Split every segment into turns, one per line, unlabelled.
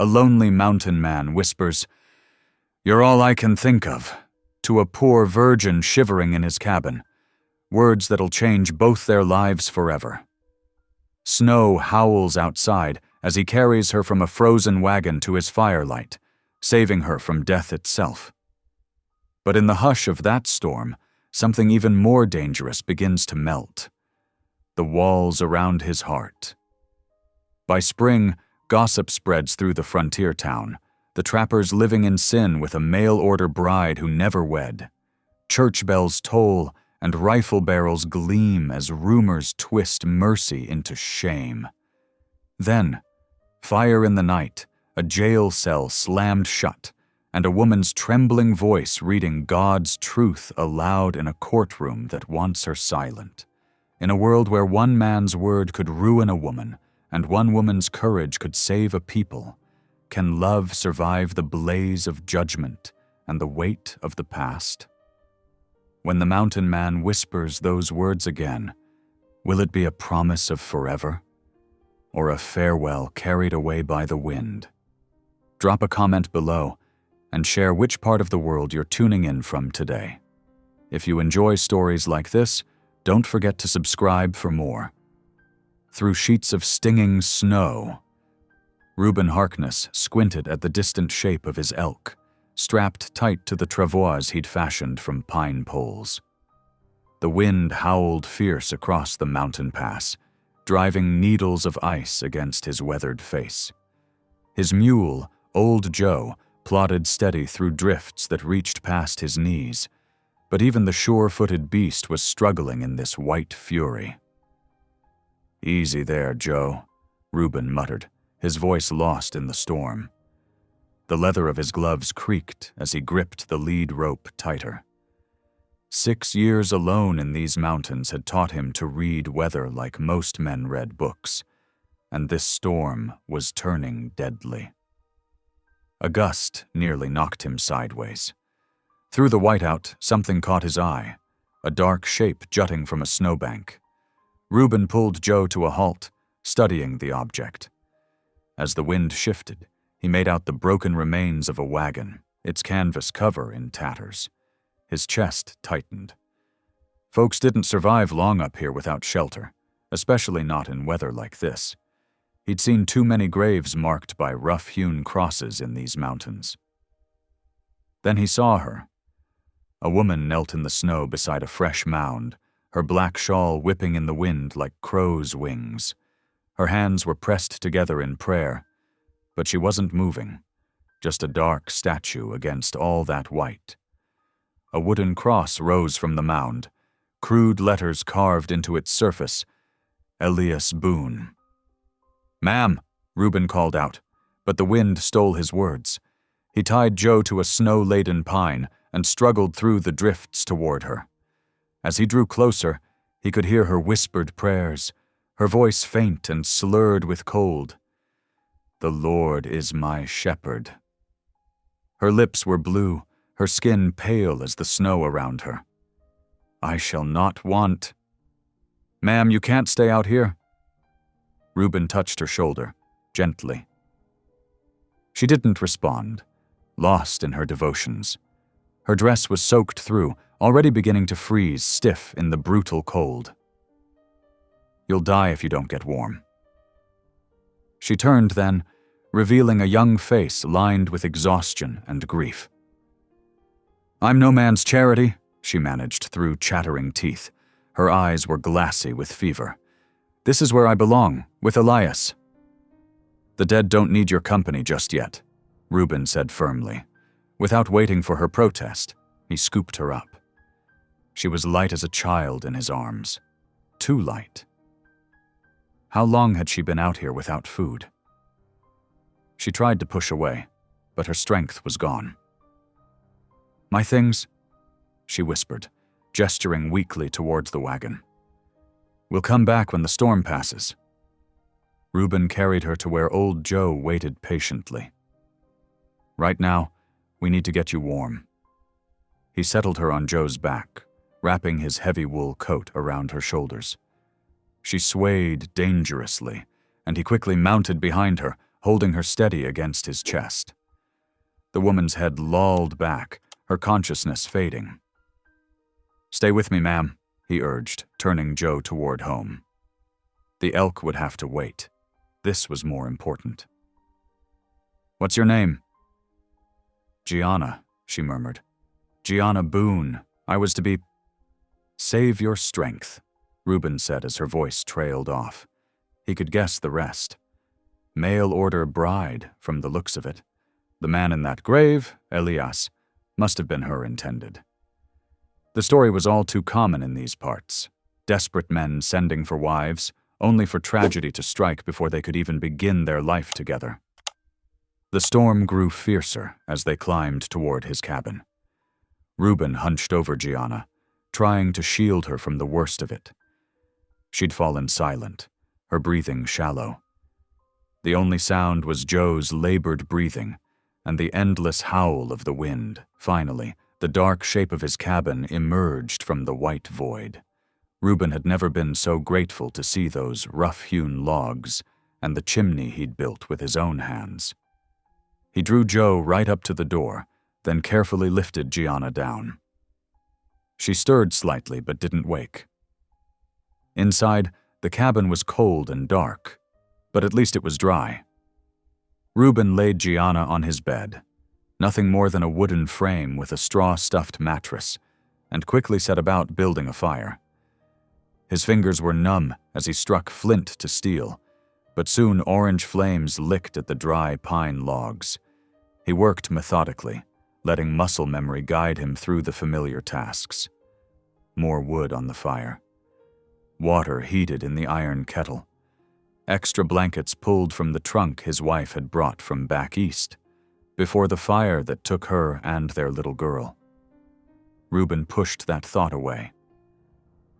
a lonely mountain man whispers, "You're all I can think of," to a poor virgin shivering in his cabin, words that'll change both their lives forever. Snow howls outside as he carries her from a frozen wagon to his firelight, saving her from death itself. But in the hush of that storm, something even more dangerous begins to melt: the walls around his heart. By spring, gossip spreads through the frontier town, the trappers living in sin with a mail-order bride who never wed. Church bells toll and rifle barrels gleam as rumors twist mercy into shame. Then, fire in the night, a jail cell slammed shut, and a woman's trembling voice reading God's truth aloud in a courtroom that wants her silent. In a world where one man's word could ruin a woman, and one woman's courage could save a people, can love survive the blaze of judgment and the weight of the past? When the mountain man whispers those words again, will it be a promise of forever, or a farewell carried away by the wind? Drop a comment below and share which part of the world you're tuning in from today. If you enjoy stories like this, don't forget to subscribe for more. Through sheets of stinging snow, Reuben Harkness squinted at the distant shape of his elk, strapped tight to the travois he'd fashioned from pine poles. The wind howled fierce across the mountain pass, driving needles of ice against his weathered face. His mule, Old Joe, plodded steady through drifts that reached past his knees, but even the sure-footed beast was struggling in this white fury. "Easy there, Joe," Reuben muttered, his voice lost in the storm. The leather of his gloves creaked as he gripped the lead rope tighter. 6 years alone in these mountains had taught him to read weather like most men read books, and this storm was turning deadly. A gust nearly knocked him sideways. Through the whiteout, something caught his eye, a dark shape jutting from a snowbank. Reuben pulled Joe to a halt, studying the object. As the wind shifted, he made out the broken remains of a wagon, its canvas cover in tatters. His chest tightened. Folks didn't survive long up here without shelter, especially not in weather like this. He'd seen too many graves marked by rough-hewn crosses in these mountains. Then he saw her. A woman knelt in the snow beside a fresh mound, her black shawl whipping in the wind like crow's wings. Her hands were pressed together in prayer, but she wasn't moving, just a dark statue against all that white. A wooden cross rose from the mound, crude letters carved into its surface, Elias Boone. "Ma'am," Reuben called out, but the wind stole his words. He tied Joe to a snow-laden pine and struggled through the drifts toward her. As he drew closer, he could hear her whispered prayers, her voice faint and slurred with cold. "The Lord is my shepherd." Her lips were blue, her skin pale as the snow around her. "I shall not want." "Ma'am, you can't stay out here." Reuben touched her shoulder, gently. She didn't respond, lost in her devotions. Her dress was soaked through, already beginning to freeze stiff in the brutal cold. "You'll die if you don't get warm." She turned then, revealing a young face lined with exhaustion and grief. "I'm no man's charity," she managed through chattering teeth. Her eyes were glassy with fever. "This is where I belong, with Elias." "The dead don't need your company just yet," Reuben said firmly. Without waiting for her protest, he scooped her up. She was light as a child in his arms. Too light. How long had she been out here without food? She tried to push away, but her strength was gone. "My things," she whispered, gesturing weakly towards the wagon. "We'll come back when the storm passes." Reuben carried her to where Old Joe waited patiently. "Right now, we need to get you warm." He settled her on Joe's back, wrapping his heavy wool coat around her shoulders. She swayed dangerously, and he quickly mounted behind her, holding her steady against his chest. The woman's head lolled back, her consciousness fading. "Stay with me, ma'am," he urged, turning Joe toward home. The elk would have to wait. This was more important. "What's your name?" "Gianna," she murmured. "Gianna Boone. I was to be—" "Save your strength," Reuben said as her voice trailed off. He could guess the rest. Mail order bride, from the looks of it. The man in that grave, Elias, must have been her intended. The story was all too common in these parts. Desperate men sending for wives, only for tragedy to strike before they could even begin their life together. The storm grew fiercer as they climbed toward his cabin. Reuben hunched over Gianna, trying to shield her from the worst of it. She'd fallen silent, her breathing shallow. The only sound was Joe's labored breathing and the endless howl of the wind. Finally, the dark shape of his cabin emerged from the white void. Reuben had never been so grateful to see those rough-hewn logs and the chimney he'd built with his own hands. He drew Joe right up to the door, then carefully lifted Gianna down. She stirred slightly but didn't wake. Inside, the cabin was cold and dark, but at least it was dry. Reuben laid Gianna on his bed, nothing more than a wooden frame with a straw-stuffed mattress, and quickly set about building a fire. His fingers were numb as he struck flint to steel, but soon orange flames licked at the dry pine logs. He worked methodically, letting muscle memory guide him through the familiar tasks. More wood on the fire. Water heated in the iron kettle. Extra blankets pulled from the trunk his wife had brought from back east, before the fire that took her and their little girl. Reuben pushed that thought away.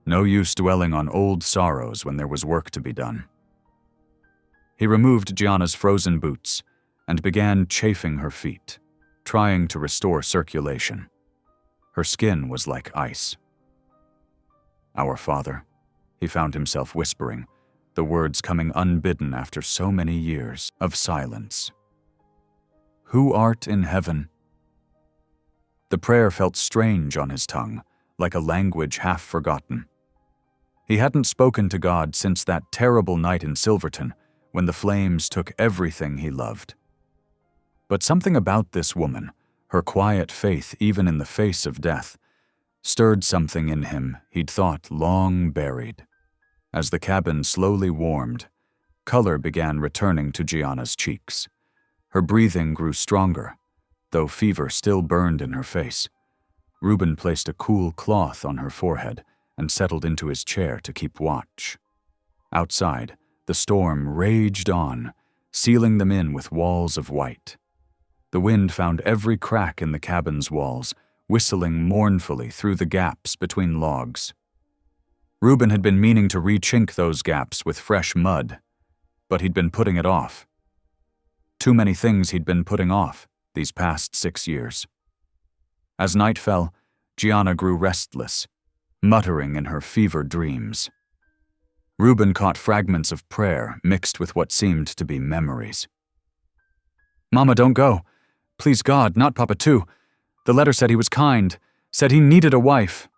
No use dwelling on old sorrows when there was work to be done. He removed Gianna's frozen boots and began chafing her feet, trying to restore circulation. Her skin was like ice. "Our Father," he found himself whispering, the words coming unbidden after so many years of silence. "Who art in heaven?" The prayer felt strange on his tongue, like a language half forgotten. He hadn't spoken to God since that terrible night in Silverton, when the flames took everything he loved. But something about this woman, her quiet faith even in the face of death, stirred something in him he'd thought long buried. As the cabin slowly warmed, color began returning to Gianna's cheeks. Her breathing grew stronger, though fever still burned in her face. Reuben placed a cool cloth on her forehead and settled into his chair to keep watch. Outside, the storm raged on, sealing them in with walls of white. The wind found every crack in the cabin's walls, whistling mournfully through the gaps between logs. Reuben had been meaning to re-chink those gaps with fresh mud, but he'd been putting it off. Too many things he'd been putting off these past 6 years. As night fell, Gianna grew restless, muttering in her fevered dreams. Reuben caught fragments of prayer mixed with what seemed to be memories. "Mama, don't go. Please God, not Papa too. The letter said he was kind, said he needed a wife.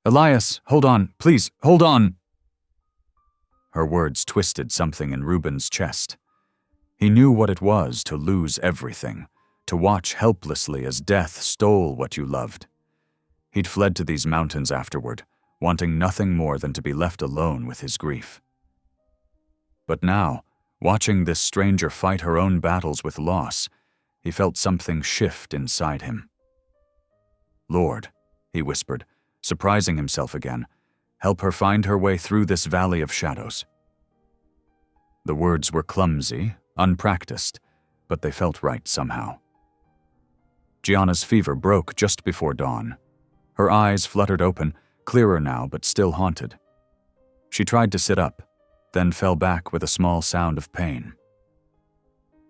Elias, hold on, please, hold on." Her words twisted something in Reuben's chest. He knew what it was to lose everything, to watch helplessly as death stole what you loved. He'd fled to these mountains afterward, wanting nothing more than to be left alone with his grief. But now, watching this stranger fight her own battles with loss, he felt something shift inside him. "Lord," he whispered, surprising himself again, "help her find her way through this valley of shadows." The words were clumsy, unpracticed, but they felt right somehow. Gianna's fever broke just before dawn. Her eyes fluttered open, clearer now but still haunted. She tried to sit up, then fell back with a small sound of pain.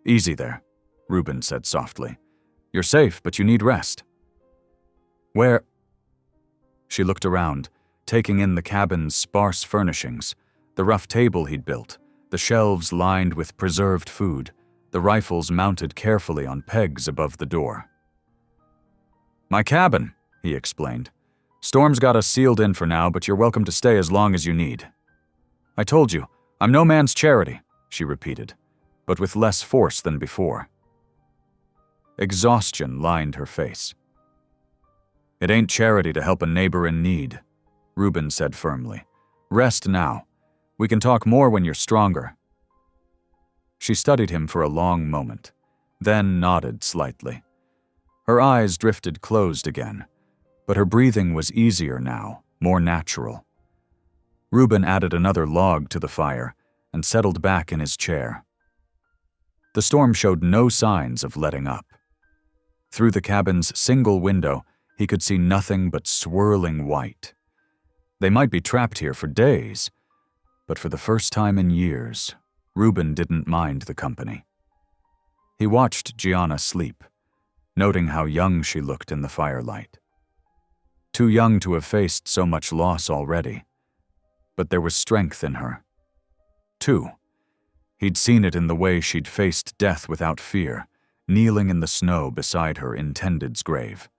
"Easy there," Reuben said softly. "You're safe, but you need rest." "Where?" She looked around, taking in the cabin's sparse furnishings, the rough table he'd built, the shelves lined with preserved food, the rifles mounted carefully on pegs above the door. "My cabin," he explained. "Storm's got us sealed in for now, but you're welcome to stay as long as you need." "I told you, I'm no man's charity," she repeated, but with less force than before. Exhaustion lined her face. "It ain't charity to help a neighbor in need," Reuben said firmly. "Rest now. We can talk more when you're stronger." She studied him for a long moment, then nodded slightly. Her eyes drifted closed again, but her breathing was easier now, more natural. Reuben added another log to the fire and settled back in his chair. The storm showed no signs of letting up. Through the cabin's single window, he could see nothing but swirling white. They might be trapped here for days, but for the first time in years, Reuben didn't mind the company. He watched Gianna sleep, noting how young she looked in the firelight. Too young to have faced so much loss already, but there was strength in her. Too, he'd seen it in the way she'd faced death without fear, kneeling in the snow beside her intended's grave.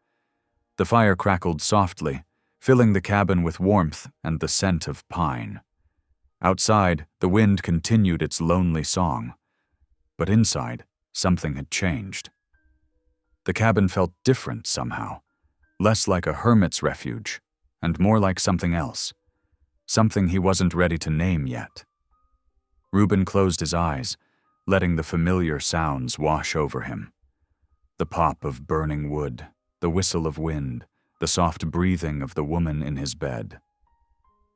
The fire crackled softly, filling the cabin with warmth and the scent of pine. Outside, the wind continued its lonely song, but inside, something had changed. The cabin felt different somehow, less like a hermit's refuge, and more like something else, something he wasn't ready to name yet. Reuben closed his eyes, letting the familiar sounds wash over him. The pop of burning wood, the whistle of wind, the soft breathing of the woman in his bed.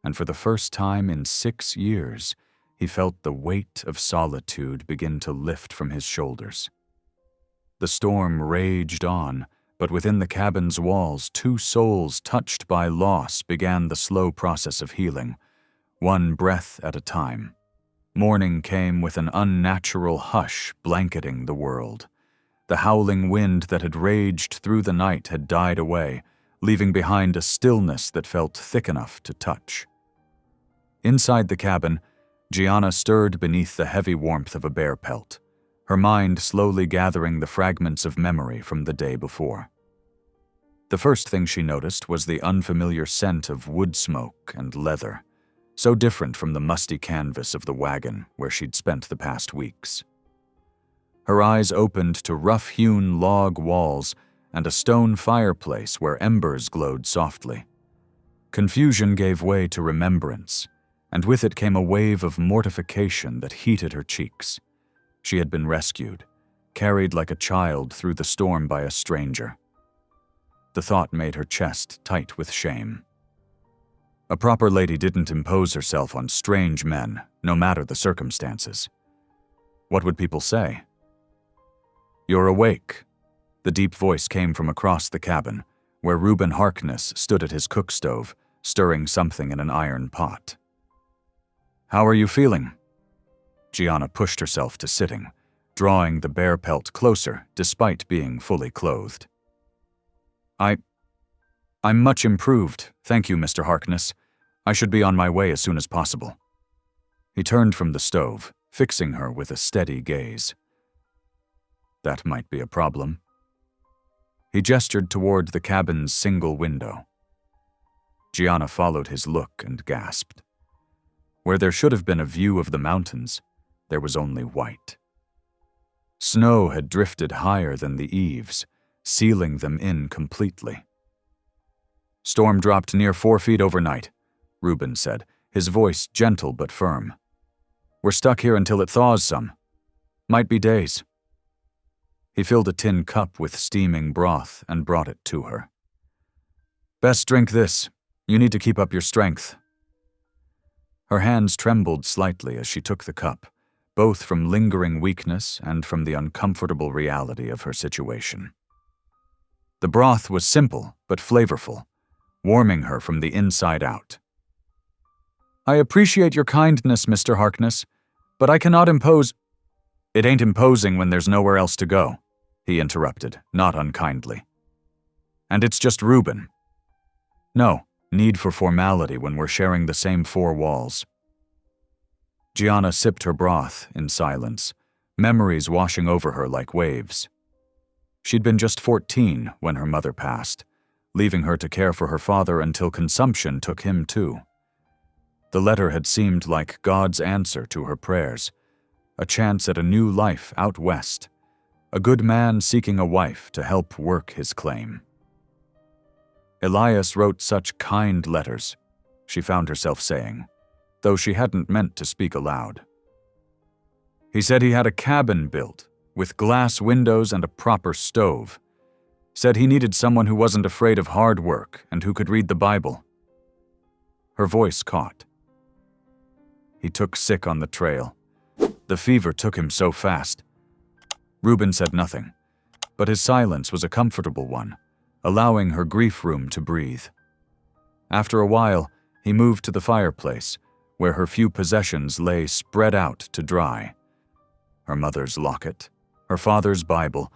And for the first time in 6 years, he felt the weight of solitude begin to lift from his shoulders. The storm raged on, but within the cabin's walls, 2 souls touched by loss began the slow process of healing, one breath at a time. Morning came with an unnatural hush blanketing the world. The howling wind that had raged through the night had died away, leaving behind a stillness that felt thick enough to touch. Inside the cabin, Gianna stirred beneath the heavy warmth of a bear pelt, her mind slowly gathering the fragments of memory from the day before. The first thing she noticed was the unfamiliar scent of wood smoke and leather, so different from the musty canvas of the wagon where she'd spent the past weeks. Her eyes opened to rough-hewn log walls and a stone fireplace where embers glowed softly. Confusion gave way to remembrance, and with it came a wave of mortification that heated her cheeks. She had been rescued, carried like a child through the storm by a stranger. The thought made her chest tight with shame. A proper lady didn't impose herself on strange men, no matter the circumstances. What would people say? "You're awake." The deep voice came from across the cabin, where Reuben Harkness stood at his cook stove, stirring something in an iron pot. "How are you feeling?" Gianna pushed herself to sitting, drawing the bear pelt closer despite being fully clothed. I'm much improved, thank you, Mr. Harkness. I should be on my way as soon as possible." He turned from the stove, fixing her with a steady gaze. That might be a problem. He gestured toward the cabin's single window. Gianna followed his look and gasped. Where there should have been a view of the mountains, there was only white. Snow had drifted higher than the eaves, sealing them in completely. "Storm dropped near 4 feet overnight," Reuben said, his voice gentle but firm. "We're stuck here until it thaws some. Might be days." He filled a tin cup with steaming broth and brought it to her. "Best drink this. You need to keep up your strength." Her hands trembled slightly as she took the cup, both from lingering weakness and from the uncomfortable reality of her situation. The broth was simple but flavorful, warming her from the inside out. "I appreciate your kindness, Mr. Harkness, but I cannot impose—" "It ain't imposing when there's nowhere else to go," he interrupted, not unkindly. "And it's just Reuben. No need for formality when we're sharing the same 4 walls." Gianna sipped her broth in silence, memories washing over her like waves. She'd been just 14 when her mother passed, leaving her to care for her father until consumption took him too. The letter had seemed like God's answer to her prayers, a chance at a new life out west, a good man seeking a wife to help work his claim. Elias wrote such kind letters, she found herself saying, though she hadn't meant to speak aloud. He said he had a cabin built, with glass windows and a proper stove. Said he needed someone who wasn't afraid of hard work and who could read the Bible. Her voice caught. He took sick on the trail. The fever took him so fast. Reuben said nothing, but his silence was a comfortable one, allowing her grief room to breathe. After a while, he moved to the fireplace, where her few possessions lay spread out to dry. Her mother's locket, her father's Bible,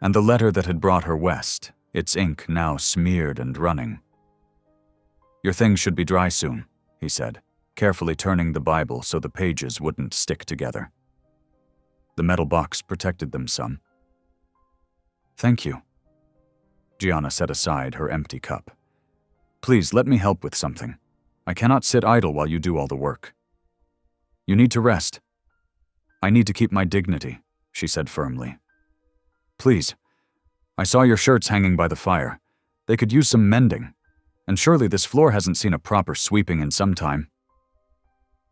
and the letter that had brought her west, its ink now smeared and running. "Your things should be dry soon," he said, carefully turning the Bible so the pages wouldn't stick together. The metal box protected them some. "Thank you." Gianna set aside her empty cup. "Please let me help with something. I cannot sit idle while you do all the work." "You need to rest." "I need to keep my dignity," she said firmly. "Please, I saw your shirts hanging by the fire. They could use some mending, and surely this floor hasn't seen a proper sweeping in some time."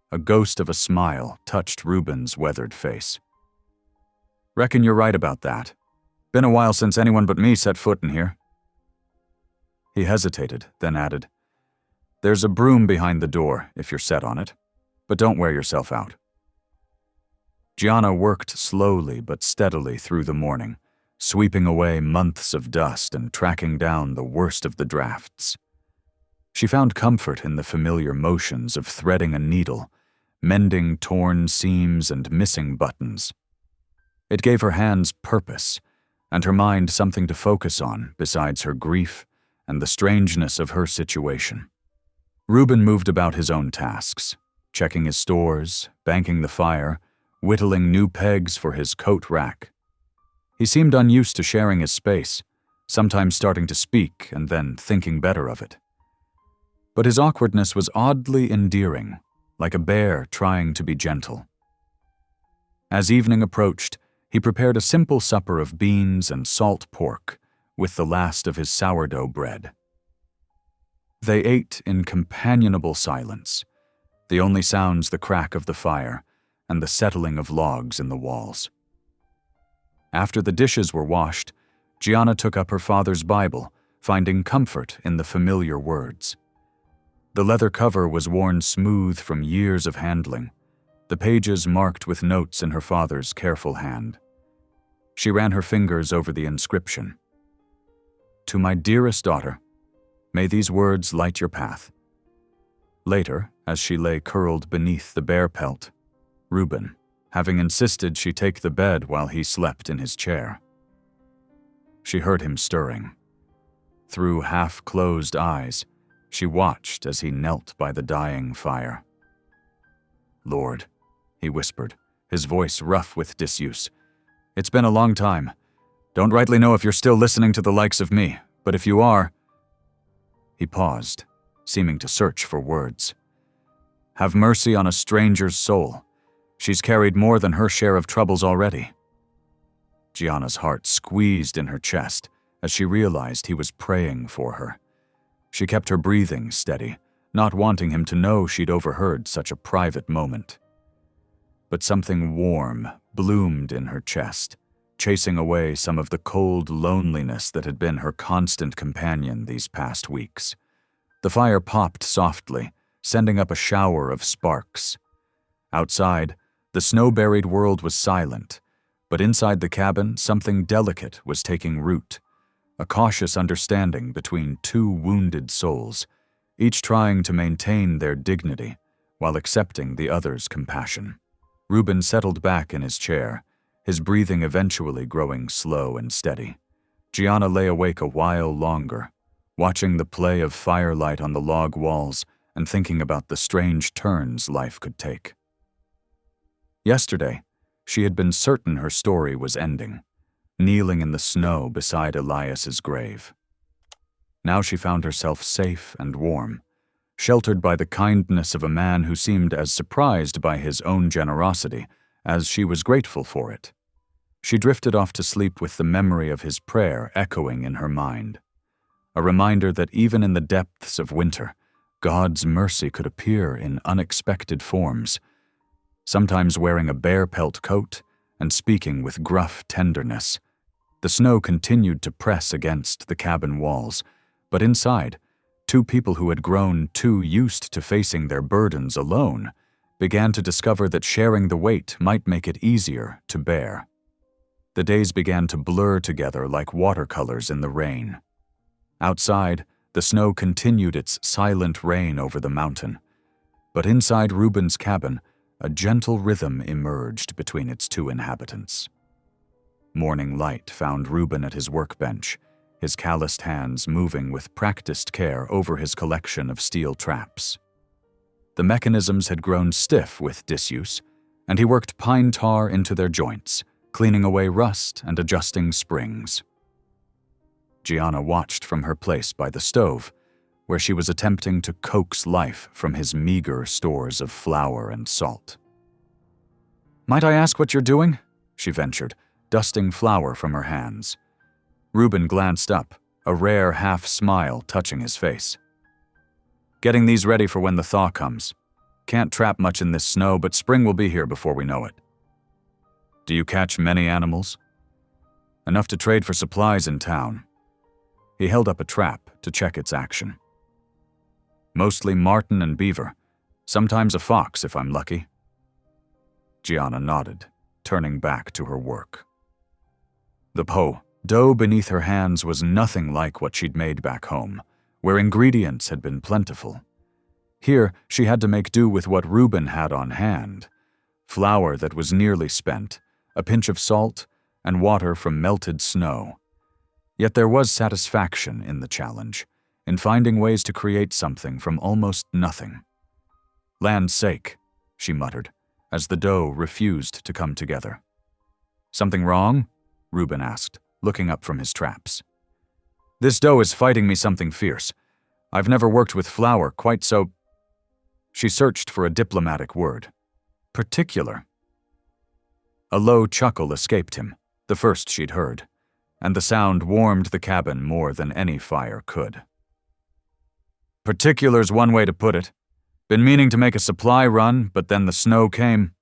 A ghost of a smile touched Reuben's weathered face. "Reckon you're right about that. Been a while since anyone but me set foot in here." He hesitated, then added, "There's a broom behind the door if you're set on it, but don't wear yourself out." Gianna worked slowly but steadily through the morning, sweeping away months of dust and tracking down the worst of the drafts. She found comfort in the familiar motions of threading a needle, mending torn seams and missing buttons. It gave her hands purpose, and her mind something to focus on besides her grief and the strangeness of her situation. Reuben moved about his own tasks, checking his stores, banking the fire, whittling new pegs for his coat rack. He seemed unused to sharing his space, sometimes starting to speak and then thinking better of it. But his awkwardness was oddly endearing, like a bear trying to be gentle. As evening approached, he prepared a simple supper of beans and salt pork with the last of his sourdough bread. They ate in companionable silence, the only sounds the crack of the fire and the settling of logs in the walls. After the dishes were washed, Gianna took up her father's Bible, finding comfort in the familiar words. The leather cover was worn smooth from years of handling, the pages marked with notes in her father's careful hand. She ran her fingers over the inscription. "To my dearest daughter, may these words light your path." Later, as she lay curled beneath the bear pelt, Reuben, having insisted she take the bed while he slept in his chair. She heard him stirring. Through half-closed eyes, she watched as he knelt by the dying fire. "Lord," he whispered, his voice rough with disuse, "it's been a long time. Don't rightly know if you're still listening to the likes of me, but if you are—" He paused, seeming to search for words. "Have mercy on a stranger's soul. She's carried more than her share of troubles already." Gianna's heart squeezed in her chest as she realized he was praying for her. She kept her breathing steady, not wanting him to know she'd overheard such a private moment. But something warm bloomed in her chest, chasing away some of the cold loneliness that had been her constant companion these past weeks. The fire popped softly, sending up a shower of sparks. Outside, the snow-buried world was silent, but inside the cabin something delicate was taking root, a cautious understanding between two wounded souls, each trying to maintain their dignity while accepting the other's compassion. Reuben settled back in his chair, his breathing eventually growing slow and steady. Gianna lay awake a while longer, watching the play of firelight on the log walls and thinking about the strange turns life could take. Yesterday, She had been certain her story was ending, kneeling in the snow beside Elias's grave. Now she found herself safe and warm, sheltered by the kindness of a man who seemed as surprised by his own generosity as she was grateful for it. She drifted off to sleep with the memory of his prayer echoing in her mind, a reminder that even in the depths of winter, God's mercy could appear in unexpected forms, sometimes wearing a bear pelt coat and speaking with gruff tenderness. The snow continued to press against the cabin walls, but inside, two people who had grown too used to facing their burdens alone began to discover that sharing the weight might make it easier to bear. The days began to blur together like watercolors in the rain. Outside, the snow continued its silent reign over the mountain, but inside Reuben's cabin, a gentle rhythm emerged between its two inhabitants. Morning light found Reuben at his workbench, his calloused hands moving with practiced care over his collection of steel traps. The mechanisms had grown stiff with disuse, and he worked pine tar into their joints, cleaning away rust and adjusting springs. Gianna watched from her place by the stove, where she was attempting to coax life from his meager stores of flour and salt. "Might I ask what you're doing?" she ventured, dusting flour from her hands. Reuben glanced up, a rare half-smile touching his face. "Getting these ready for when the thaw comes. Can't trap much in this snow, but spring will be here before we know it." "Do you catch many animals?" "Enough to trade for supplies in town." He held up a trap to check its action. "Mostly marten and beaver, sometimes a fox if I'm lucky." Gianna nodded, turning back to her work. The dough beneath her hands was nothing like what she'd made back home, where ingredients had been plentiful. Here, she had to make do with what Reuben had on hand: flour that was nearly spent, a pinch of salt, and water from melted snow. Yet there was satisfaction in the challenge, in finding ways to create something from almost nothing. "Land's sake," she muttered, as the dough refused to come together. "Something wrong?" Reuben asked, looking up from his traps. "This dough is fighting me something fierce. I've never worked with flour quite so—" She searched for a diplomatic word. "Particular." A low chuckle escaped him, the first she'd heard, and the sound warmed the cabin more than any fire could. "Particular's one way to put it. Been meaning to make a supply run, but then the snow came.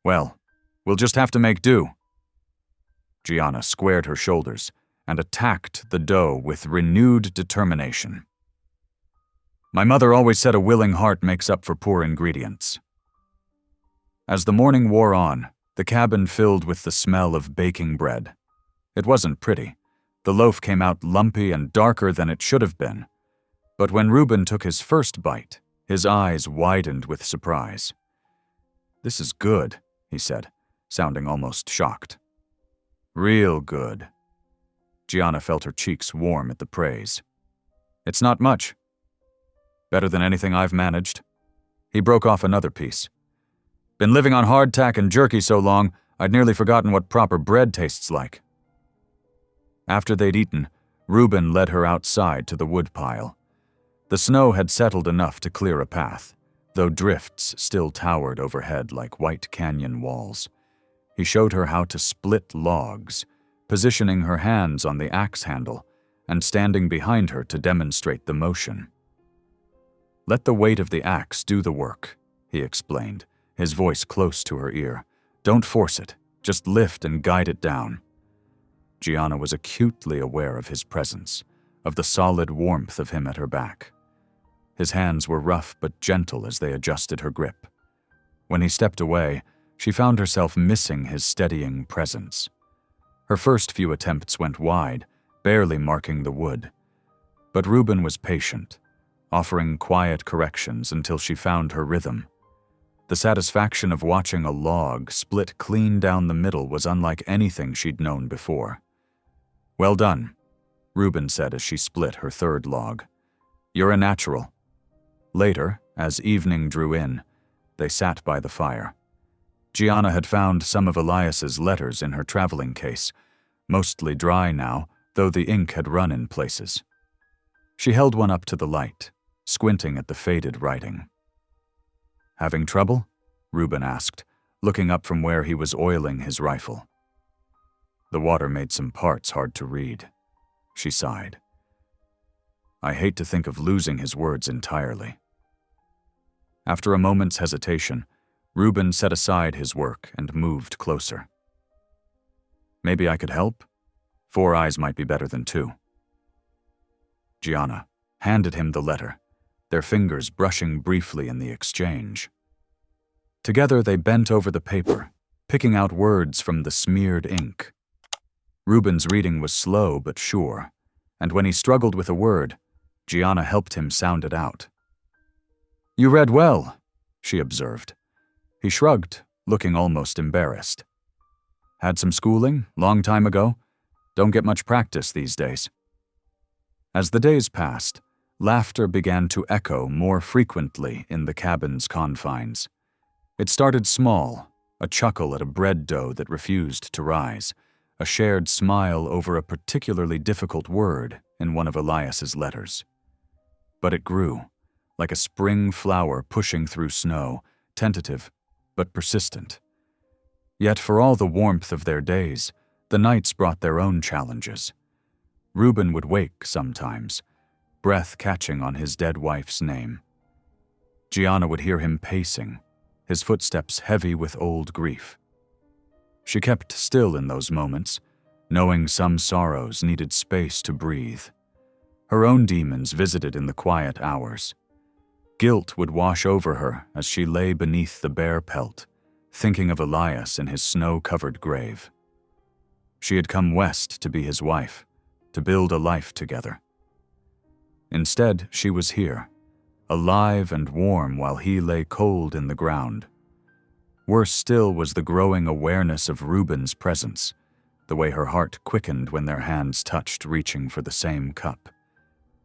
Well, we'll just have to make do." Gianna squared her shoulders and attacked the dough with renewed determination. "My mother always said a willing heart makes up for poor ingredients." As the morning wore on, the cabin filled with the smell of baking bread. It wasn't pretty. The loaf came out lumpy and darker than it should have been. But when Reuben took his first bite, his eyes widened with surprise. "This is good," he said, sounding almost shocked. "Real good." Gianna felt her cheeks warm at the praise. "It's not much. Better than anything I've managed." He broke off another piece. "Been living on hardtack and jerky so long, I'd nearly forgotten what proper bread tastes like." After they'd eaten, Reuben led her outside to the woodpile. The snow had settled enough to clear a path, though drifts still towered overhead like white canyon walls. He showed her how to split logs, positioning her hands on the axe handle and standing behind her to demonstrate the motion. "Let the weight of the axe do the work," he explained, his voice close to her ear. "Don't force it, just lift and guide it down." Gianna was acutely aware of his presence, of the solid warmth of him at her back. His hands were rough but gentle as they adjusted her grip. When he stepped away, she found herself missing his steadying presence. Her first few attempts went wide, barely marking the wood. But Reuben was patient, offering quiet corrections until she found her rhythm. The satisfaction of watching a log split clean down the middle was unlike anything she'd known before. "Well done," Reuben said as she split her third log. "You're a natural." Later, as evening drew in, they sat by the fire. Gianna had found some of Elias's letters in her traveling case, mostly dry now, though the ink had run in places. She held one up to the light, squinting at the faded writing. "Having trouble?" Reuben asked, looking up from where he was oiling his rifle. The water made some parts hard to read. She sighed. "I hate to think of losing his words entirely." After a moment's hesitation, Reuben set aside his work and moved closer. "Maybe I could help? 4 eyes might be better than 2. Gianna handed him the letter, their fingers brushing briefly in the exchange. Together they bent over the paper, picking out words from the smeared ink. Reuben's reading was slow but sure, and when he struggled with a word, Gianna helped him sound it out. "You read well," she observed. He shrugged, looking almost embarrassed. "Had some schooling, long time ago. Don't get much practice these days." As the days passed, laughter began to echo more frequently in the cabin's confines. It started small, a chuckle at a bread dough that refused to rise, a shared smile over a particularly difficult word in one of Elias's letters. But it grew, like a spring flower pushing through snow, tentative but persistent. Yet for all the warmth of their days, the nights brought their own challenges. Reuben would wake sometimes, breath catching on his dead wife's name. Gianna would hear him pacing, his footsteps heavy with old grief. She kept still in those moments, knowing some sorrows needed space to breathe. Her own demons visited in the quiet hours. Guilt would wash over her as she lay beneath the bear pelt, thinking of Elias in his snow-covered grave. She had come west to be his wife, to build a life together. Instead, she was here, alive and warm while he lay cold in the ground. Worse still was the growing awareness of Reuben's presence, the way her heart quickened when their hands touched, reaching for the same cup,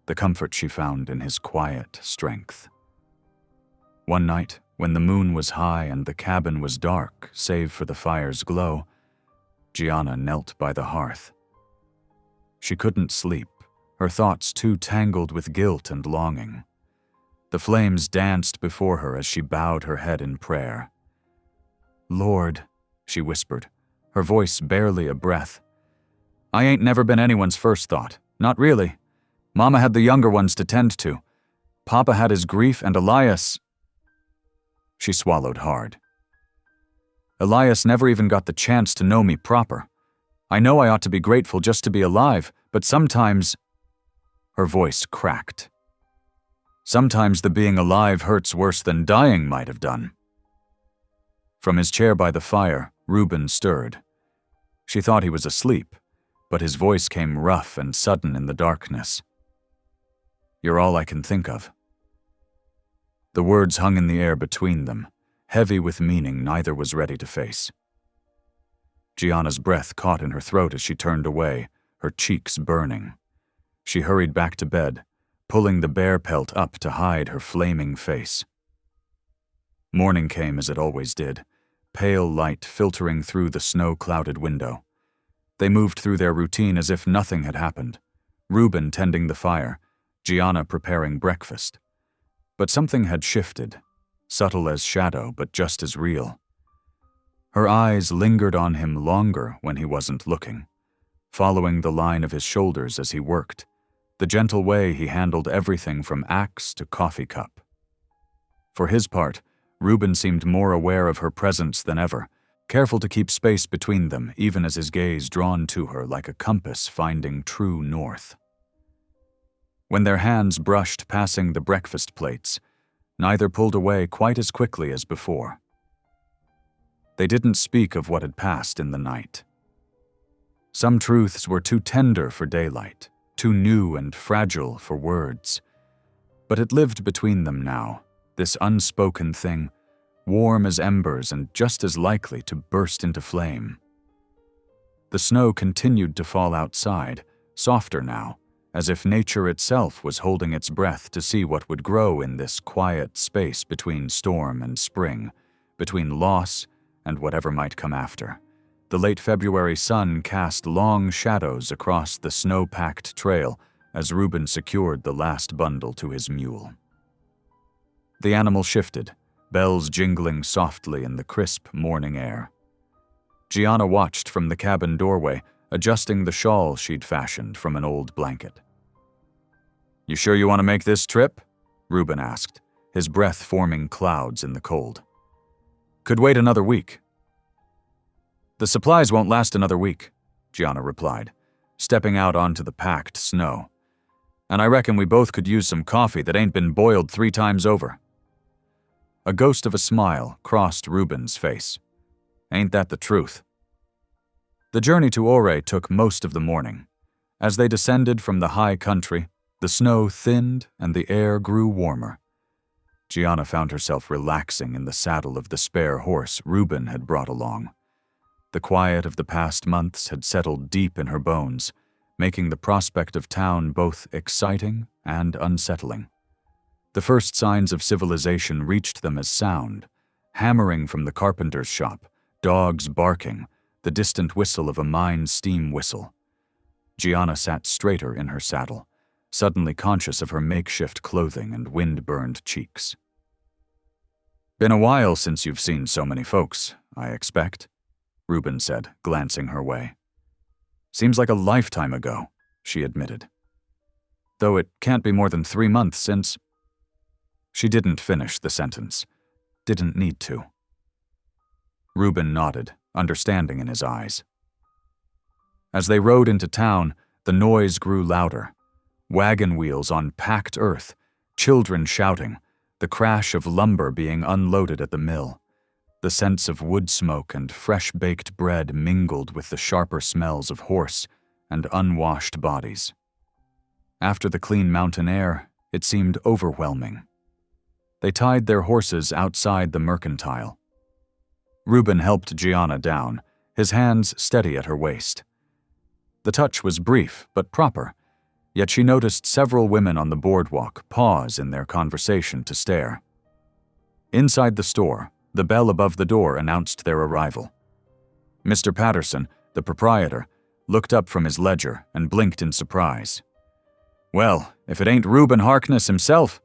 the comfort she found in his quiet strength. One night, when the moon was high and the cabin was dark, save for the fire's glow, Gianna knelt by the hearth. She couldn't sleep, her thoughts too tangled with guilt and longing. The flames danced before her as she bowed her head in prayer. "Lord," she whispered, her voice barely a breath, "I ain't never been anyone's first thought, not really. Mama had the younger ones to tend to. Papa had his grief and Elias—" She swallowed hard. "Elias never even got the chance to know me proper. I know I ought to be grateful just to be alive, but sometimes—" Her voice cracked. "Sometimes the being alive hurts worse than dying might have done." From his chair by the fire, Reuben stirred. She thought he was asleep, but his voice came rough and sudden in the darkness. "You're all I can think of." The words hung in the air between them, heavy with meaning neither was ready to face. Gianna's breath caught in her throat as she turned away, her cheeks burning. She hurried back to bed, pulling the bear pelt up to hide her flaming face. Morning came as it always did, pale light filtering through the snow-clouded window. They moved through their routine as if nothing had happened, Reuben tending the fire, Gianna preparing breakfast. But something had shifted, subtle as shadow but just as real. Her eyes lingered on him longer when he wasn't looking, following the line of his shoulders as he worked, the gentle way he handled everything from axe to coffee cup. For his part, Reuben seemed more aware of her presence than ever, careful to keep space between them even as his gaze drawn to her like a compass finding true north. When their hands brushed passing the breakfast plates, neither pulled away quite as quickly as before. They didn't speak of what had passed in the night. Some truths were too tender for daylight, too new and fragile for words. But it lived between them now, this unspoken thing, warm as embers and just as likely to burst into flame. The snow continued to fall outside, softer now, as if nature itself was holding its breath to see what would grow in this quiet space between storm and spring, between loss and whatever might come after. The late February sun cast long shadows across the snow-packed trail as Reuben secured the last bundle to his mule. The animal shifted, bells jingling softly in the crisp morning air. Gianna watched from the cabin doorway, adjusting the shawl she'd fashioned from an old blanket. "You sure you want to make this trip?" Reuben asked, his breath forming clouds in the cold. "Could wait another week." "The supplies won't last another week," Gianna replied, stepping out onto the packed snow. "And I reckon we both could use some coffee that ain't been boiled 3 times over." A ghost of a smile crossed Reuben's face. Ain't that the truth? The journey to Ore took most of the morning. As they descended from the high country, the snow thinned and the air grew warmer. Gianna found herself relaxing in the saddle of the spare horse Reuben had brought along. The quiet of the past months had settled deep in her bones, making the prospect of town both exciting and unsettling. The first signs of civilization reached them as sound, hammering from the carpenter's shop, dogs barking, the distant whistle of a mine steam whistle. Gianna sat straighter in her saddle, suddenly conscious of her makeshift clothing and wind-burned cheeks. "Been a while since you've seen so many folks, I expect," Reuben said, glancing her way. "Seems like a lifetime ago," she admitted. "Though it can't be more than 3 months since—" She didn't finish the sentence. Didn't need to. Reuben nodded, understanding in his eyes. As they rode into town, the noise grew louder. Wagon wheels on packed earth, children shouting, the crash of lumber being unloaded at the mill. The scents of wood smoke and fresh-baked bread mingled with the sharper smells of horse and unwashed bodies. After the clean mountain air, it seemed overwhelming. They tied their horses outside the mercantile. Reuben helped Gianna down, his hands steady at her waist. The touch was brief but proper, yet she noticed several women on the boardwalk pause in their conversation to stare. Inside the store, the bell above the door announced their arrival. Mr. Patterson, the proprietor, looked up from his ledger and blinked in surprise. "Well, if it ain't Reuben Harkness himself.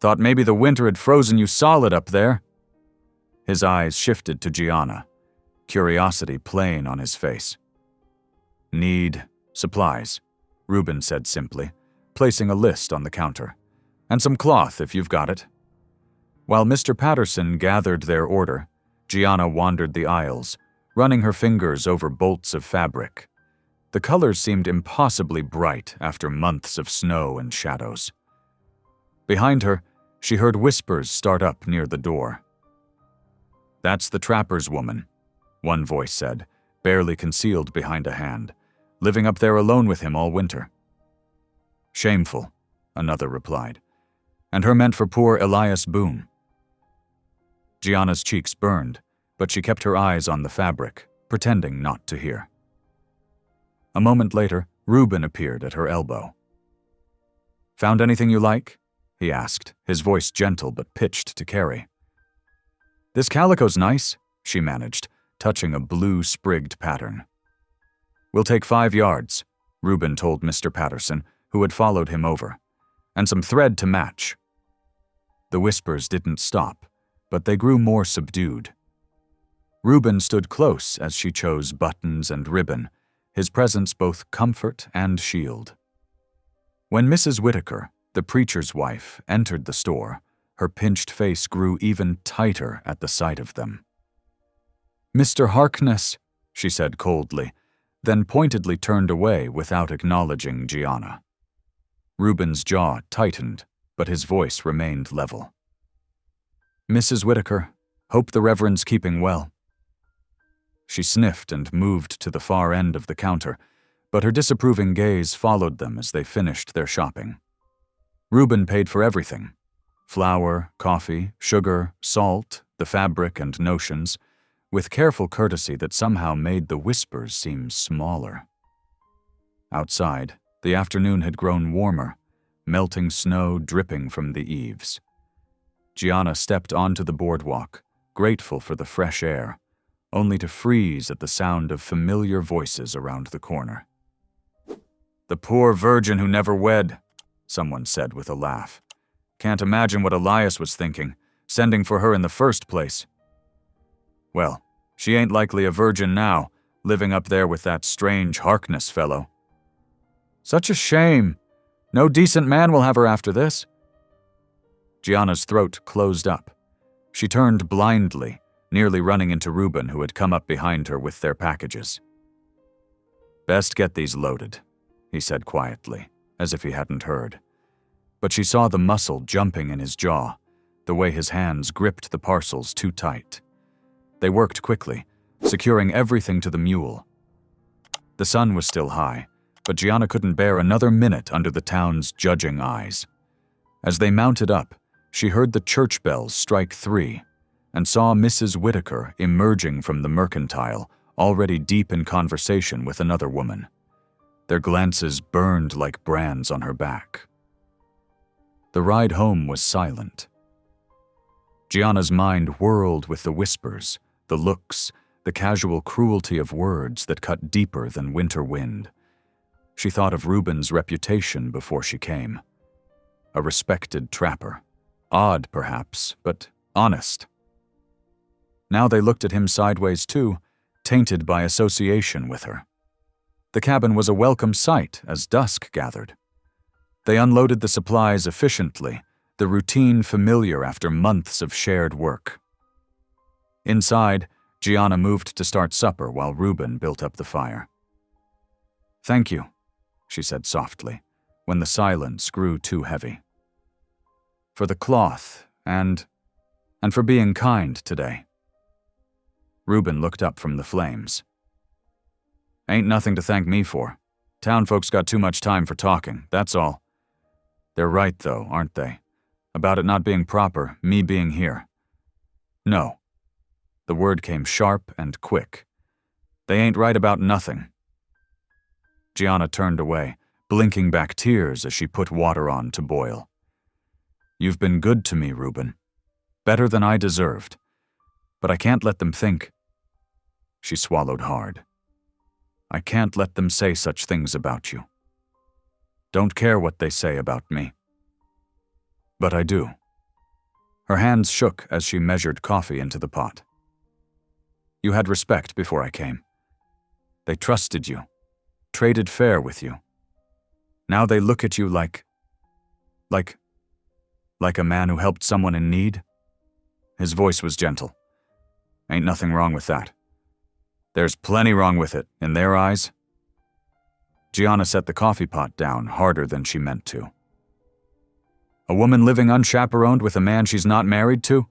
Thought maybe the winter had frozen you solid up there." His eyes shifted to Gianna, curiosity plain on his face. "Need supplies," Reuben said simply, placing a list on the counter. "And some cloth, if you've got it." While Mr. Patterson gathered their order, Gianna wandered the aisles, running her fingers over bolts of fabric. The colors seemed impossibly bright after months of snow and shadows. Behind her, she heard whispers start up near the door. "That's the trapper's woman," one voice said, barely concealed behind a hand, "living up there alone with him all winter." "Shameful," another replied, "and her meant for poor Elias Boone." Gianna's cheeks burned, but she kept her eyes on the fabric, pretending not to hear. A moment later, Reuben appeared at her elbow. "Found anything you like?" he asked, his voice gentle but pitched to carry. "This calico's nice," she managed, touching a blue-sprigged pattern. "We'll take 5 yards," Reuben told Mr. Patterson, who had followed him over, "and some thread to match." The whispers didn't stop, but they grew more subdued. Reuben stood close as she chose buttons and ribbon, his presence both comfort and shield. When Mrs. Whitaker, the preacher's wife, entered the store, her pinched face grew even tighter at the sight of them. "Mr. Harkness," she said coldly, then pointedly turned away without acknowledging Gianna. Reuben's jaw tightened, but his voice remained level. "Mrs. Whitaker, hope the Reverend's keeping well." She sniffed and moved to the far end of the counter, but her disapproving gaze followed them as they finished their shopping. Reuben paid for everything: flour, coffee, sugar, salt, the fabric and notions, with careful courtesy that somehow made the whispers seem smaller. Outside, the afternoon had grown warmer, melting snow dripping from the eaves. Gianna stepped onto the boardwalk, grateful for the fresh air, only to freeze at the sound of familiar voices around the corner. "The poor virgin who never wed," someone said with a laugh. "Can't imagine what Elias was thinking, sending for her in the first place." "Well, she ain't likely a virgin now, living up there with that strange Harkness fellow." "Such a shame. No decent man will have her after this." Gianna's throat closed up. She turned blindly, nearly running into Reuben, who had come up behind her with their packages. "Best get these loaded," he said quietly, as if he hadn't heard. But she saw the muscle jumping in his jaw, the way his hands gripped the parcels too tight. They worked quickly, securing everything to the mule. The sun was still high, but Gianna couldn't bear another minute under the town's judging eyes. As they mounted up, she heard the church bells strike 3 and saw Mrs. Whitaker emerging from the mercantile, already deep in conversation with another woman. Their glances burned like brands on her back. The ride home was silent. Gianna's mind whirled with the whispers, the looks, the casual cruelty of words that cut deeper than winter wind. She thought of Reuben's reputation before she came. A respected trapper. Odd, perhaps, but honest. Now they looked at him sideways too, tainted by association with her. The cabin was a welcome sight as dusk gathered. They unloaded the supplies efficiently, the routine familiar after months of shared work. Inside, Gianna moved to start supper while Reuben built up the fire. "Thank you," she said softly, when the silence grew too heavy. "For the cloth and for being kind today." Reuben looked up from the flames. "Ain't nothing to thank me for. Town folks got too much time for talking, that's all. They're right, though, aren't they? About it not being proper, me being here." "No." The word came sharp and quick. "They ain't right about nothing." Gianna turned away, blinking back tears as she put water on to boil. "You've been good to me, Reuben. Better than I deserved. But I can't let them think." She swallowed hard. "I can't let them say such things about you. Don't care what they say about me. But I do." Her hands shook as she measured coffee into the pot. "You had respect before I came. They trusted you, traded fair with you. Now they look at you like a man who helped someone in need?" His voice was gentle. "Ain't nothing wrong with that. There's plenty wrong with it, in their eyes." Gianna set the coffee pot down harder than she meant to. "A woman living unchaperoned with a man she's not married to?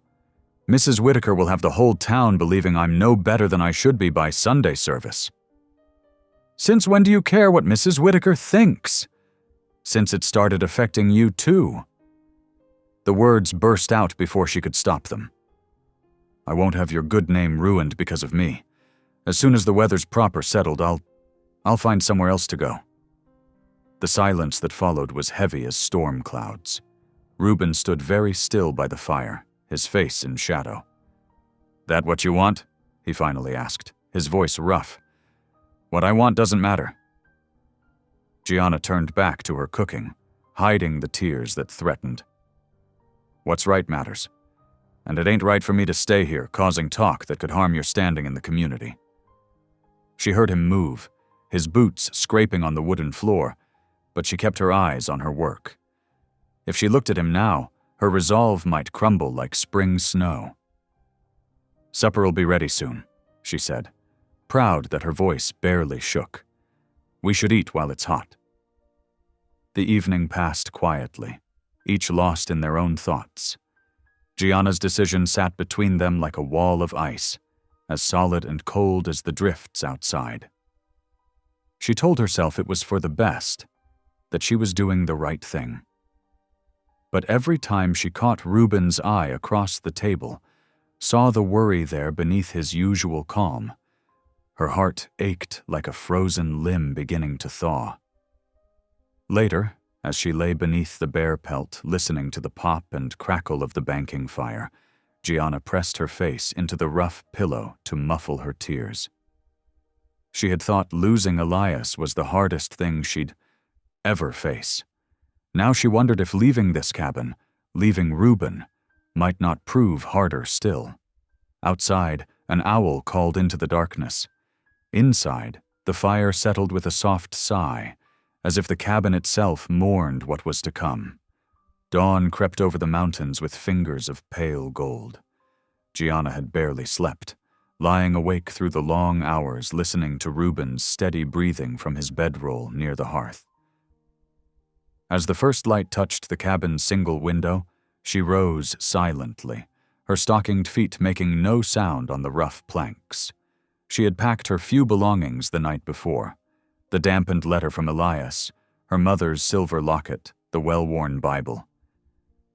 Mrs. Whitaker will have the whole town believing I'm no better than I should be by Sunday service." "Since when do you care what Mrs. Whitaker thinks?" "Since it started affecting you too." The words burst out before she could stop them. "I won't have your good name ruined because of me. As soon as the weather's proper settled, I'll find somewhere else to go." The silence that followed was heavy as storm clouds. Reuben stood very still by the fire, his face in shadow. "That what you want?" he finally asked, his voice rough. "What I want doesn't matter." Gianna turned back to her cooking, hiding the tears that threatened. "What's right matters. And it ain't right for me to stay here causing talk that could harm your standing in the community." She heard him move, his boots scraping on the wooden floor, but she kept her eyes on her work. If she looked at him now, her resolve might crumble like spring snow. "Supper'll be ready soon," she said, proud that her voice barely shook. "We should eat while it's hot." The evening passed quietly, each lost in their own thoughts. Gianna's decision sat between them like a wall of ice, as solid and cold as the drifts outside. She told herself it was for the best, that she was doing the right thing. But every time she caught Reuben's eye across the table, saw the worry there beneath his usual calm, her heart ached like a frozen limb beginning to thaw. Later, as she lay beneath the bear pelt listening to the pop and crackle of the banking fire, Gianna pressed her face into the rough pillow to muffle her tears. She had thought losing Elias was the hardest thing she'd ever face. Now she wondered if leaving this cabin, leaving Reuben, might not prove harder still. Outside, an owl called into the darkness. Inside, the fire settled with a soft sigh, as if the cabin itself mourned what was to come. Dawn crept over the mountains with fingers of pale gold. Gianna had barely slept, lying awake through the long hours listening to Reuben's steady breathing from his bedroll near the hearth. As the first light touched the cabin's single window, she rose silently, her stockinged feet making no sound on the rough planks. She had packed her few belongings the night before: the dampened letter from Elias, her mother's silver locket, the well-worn Bible.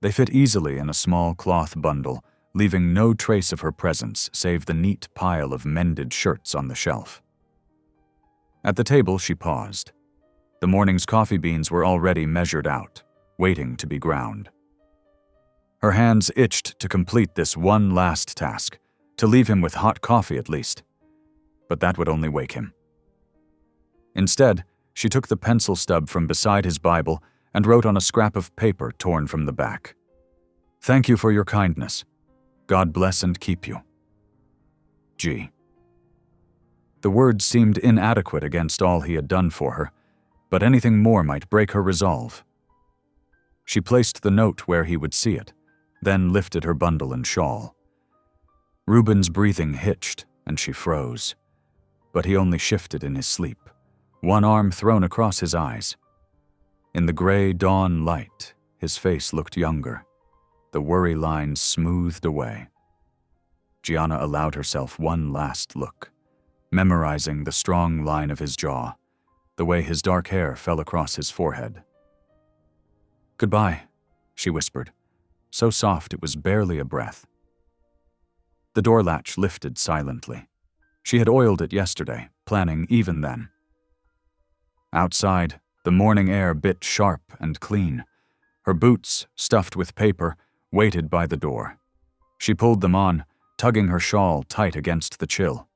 They fit easily in a small cloth bundle, leaving no trace of her presence save the neat pile of mended shirts on the shelf. At the table, she paused. The morning's coffee beans were already measured out, waiting to be ground. Her hands itched to complete this one last task, to leave him with hot coffee at least. But that would only wake him. Instead, she took the pencil stub from beside his Bible and wrote on a scrap of paper torn from the back. "Thank you for your kindness. God bless and keep you. G." The words seemed inadequate against all he had done for her, but anything more might break her resolve. She placed the note where he would see it, then lifted her bundle and shawl. Reuben's breathing hitched, and she froze, but he only shifted in his sleep, one arm thrown across his eyes. In the gray dawn light, his face looked younger, the worry lines smoothed away. Gianna allowed herself one last look, memorizing the strong line of his jaw, the way his dark hair fell across his forehead. "Goodbye," she whispered, so soft it was barely a breath. The door latch lifted silently. She had oiled it yesterday, planning even then. Outside, the morning air bit sharp and clean. Her boots, stuffed with paper, waited by the door. She pulled them on, tugging her shawl tight against the chill.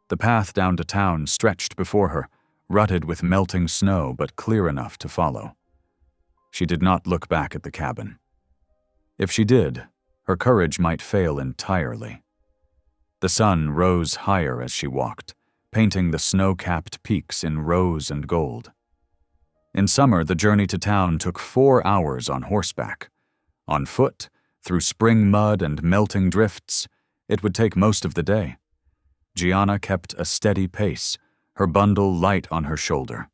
The path down to town stretched before her, rutted with melting snow but clear enough to follow. She did not look back at the cabin. If she did, her courage might fail entirely. The sun rose higher as she walked, painting the snow-capped peaks in rose and gold. In summer, the journey to town took 4 hours on horseback. On foot, through spring mud and melting drifts, it would take most of the day. Gianna kept a steady pace, her bundle light on her shoulder.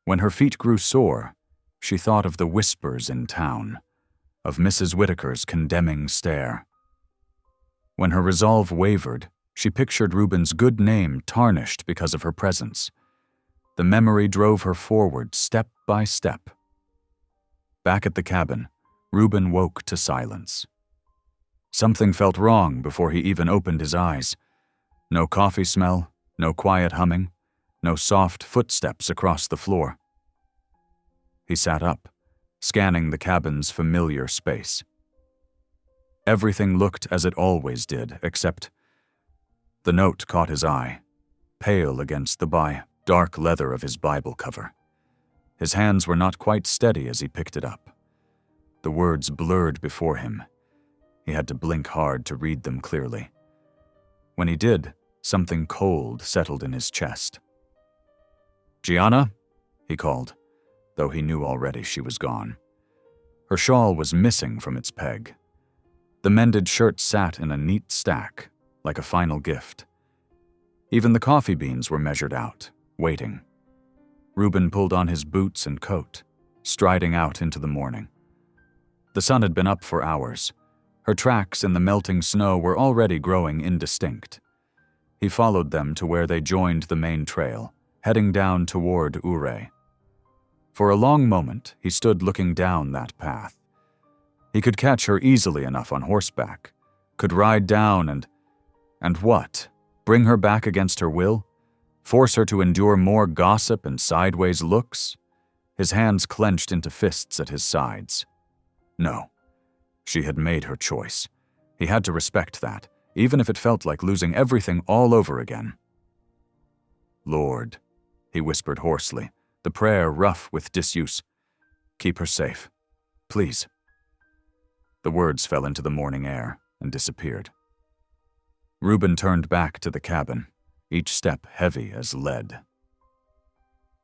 When her feet grew sore, she thought of the whispers in town, of Mrs. Whitaker's condemning stare. When her resolve wavered, she pictured Reuben's good name tarnished because of her presence. The memory drove her forward step by step. Back at the cabin, Reuben woke to silence. Something felt wrong before he even opened his eyes. No coffee smell, no quiet humming, no soft footsteps across the floor. He sat up, scanning the cabin's familiar space. Everything looked as it always did, except the note caught his eye, pale against the dark leather of his Bible cover. His hands were not quite steady as he picked it up. The words blurred before him. He had to blink hard to read them clearly. When he did, something cold settled in his chest. "Gianna?" he called, though he knew already she was gone. Her shawl was missing from its peg. The mended shirt sat in a neat stack, like a final gift. Even the coffee beans were measured out, waiting. Reuben pulled on his boots and coat, striding out into the morning. The sun had been up for hours. Her tracks in the melting snow were already growing indistinct. He followed them to where they joined the main trail, heading down toward Ouray. For a long moment, he stood looking down that path. He could catch her easily enough on horseback, could ride down and what? Bring her back against her will? Force her to endure more gossip and sideways looks? His hands clenched into fists at his sides. No. She had made her choice. He had to respect that, even if it felt like losing everything all over again. "Lord," he whispered hoarsely, the prayer rough with disuse, "keep her safe. Please." The words fell into the morning air and disappeared. Reuben turned back to the cabin, each step heavy as lead.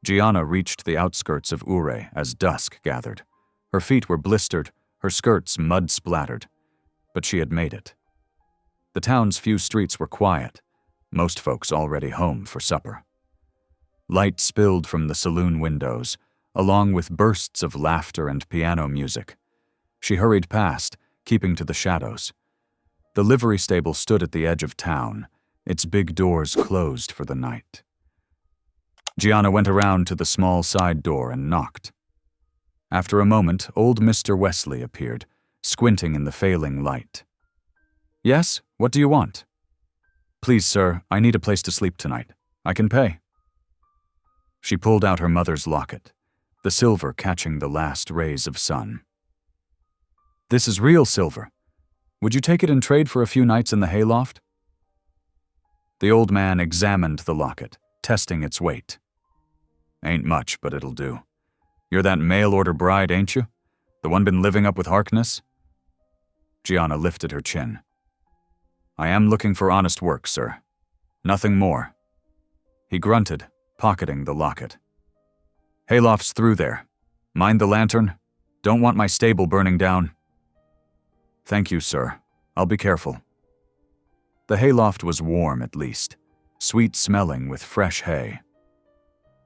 Gianna reached the outskirts of Ure as dusk gathered. Her feet were blistered, her skirts mud-splattered, but she had made it. The town's few streets were quiet, most folks already home for supper. Light spilled from the saloon windows, along with bursts of laughter and piano music. She hurried past, keeping to the shadows. The livery stable stood at the edge of town, its big doors closed for the night. Gianna went around to the small side door and knocked. After a moment, old Mr. Wesley appeared, squinting in the failing light. "Yes, what do you want?" "Please, sir, I need a place to sleep tonight. I can pay." She pulled out her mother's locket, the silver catching the last rays of sun. "This is real silver. Would you take it in trade for a few nights in the hayloft?" The old man examined the locket, testing its weight. "Ain't much, but it'll do. You're that mail-order bride, ain't you? The one been living up with Harkness?" Gianna lifted her chin. "I am looking for honest work, sir. Nothing more." He grunted, pocketing the locket. "Hayloft's through there. Mind the lantern? Don't want my stable burning down." "Thank you, sir. I'll be careful." The hayloft was warm at least, sweet-smelling with fresh hay.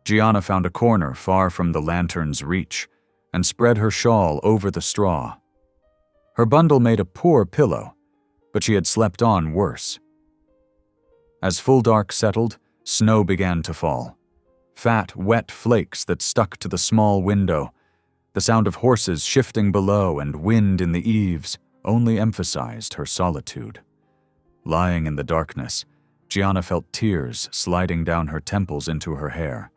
Gianna found a corner far from the lantern's reach and spread her shawl over the straw. Her bundle made a poor pillow, but she had slept on worse. As full dark settled, snow began to fall. Fat, wet flakes that stuck to the small window. The sound of horses shifting below and wind in the eaves only emphasized her solitude. Lying in the darkness, Gianna felt tears sliding down her temples into her hair.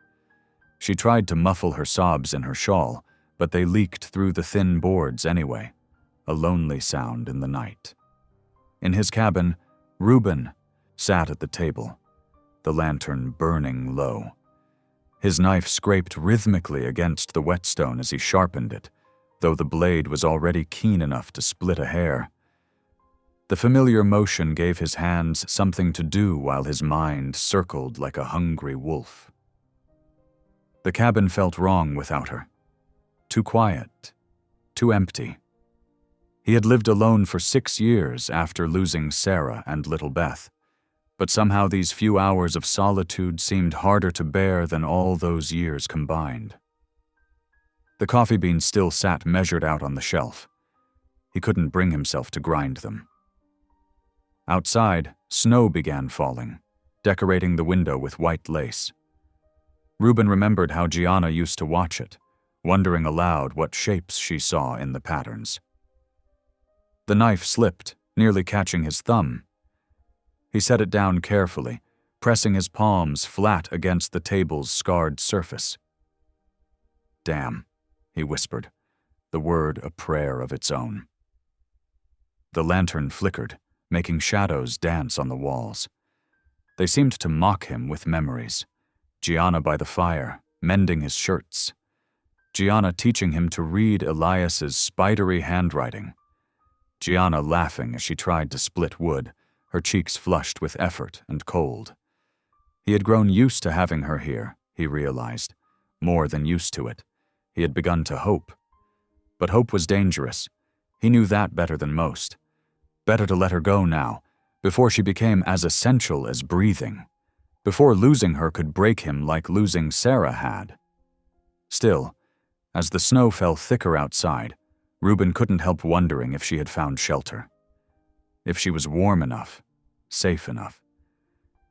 She tried to muffle her sobs in her shawl, but they leaked through the thin boards anyway, a lonely sound in the night. In his cabin, Reuben sat at the table, the lantern burning low. His knife scraped rhythmically against the whetstone as he sharpened it, though the blade was already keen enough to split a hair. The familiar motion gave his hands something to do while his mind circled like a hungry wolf. The cabin felt wrong without her. Too quiet, too empty. He had lived alone for 6 years after losing Sarah and little Beth, but somehow these few hours of solitude seemed harder to bear than all those years combined. The coffee beans still sat measured out on the shelf. He couldn't bring himself to grind them. Outside, snow began falling, decorating the window with white lace. Reuben remembered how Gianna used to watch it, wondering aloud what shapes she saw in the patterns. The knife slipped, nearly catching his thumb. He set it down carefully, pressing his palms flat against the table's scarred surface. "Damn," he whispered, the word a prayer of its own. The lantern flickered, making shadows dance on the walls. They seemed to mock him with memories. Gianna by the fire, mending his shirts. Gianna teaching him to read Elias's spidery handwriting. Gianna laughing as she tried to split wood, her cheeks flushed with effort and cold. He had grown used to having her here, he realized. More than used to it. He had begun to hope. But hope was dangerous. He knew that better than most. Better to let her go now, before she became as essential as breathing. Before losing her could break him like losing Sarah had. Still, as the snow fell thicker outside, Reuben couldn't help wondering if she had found shelter. If she was warm enough, safe enough.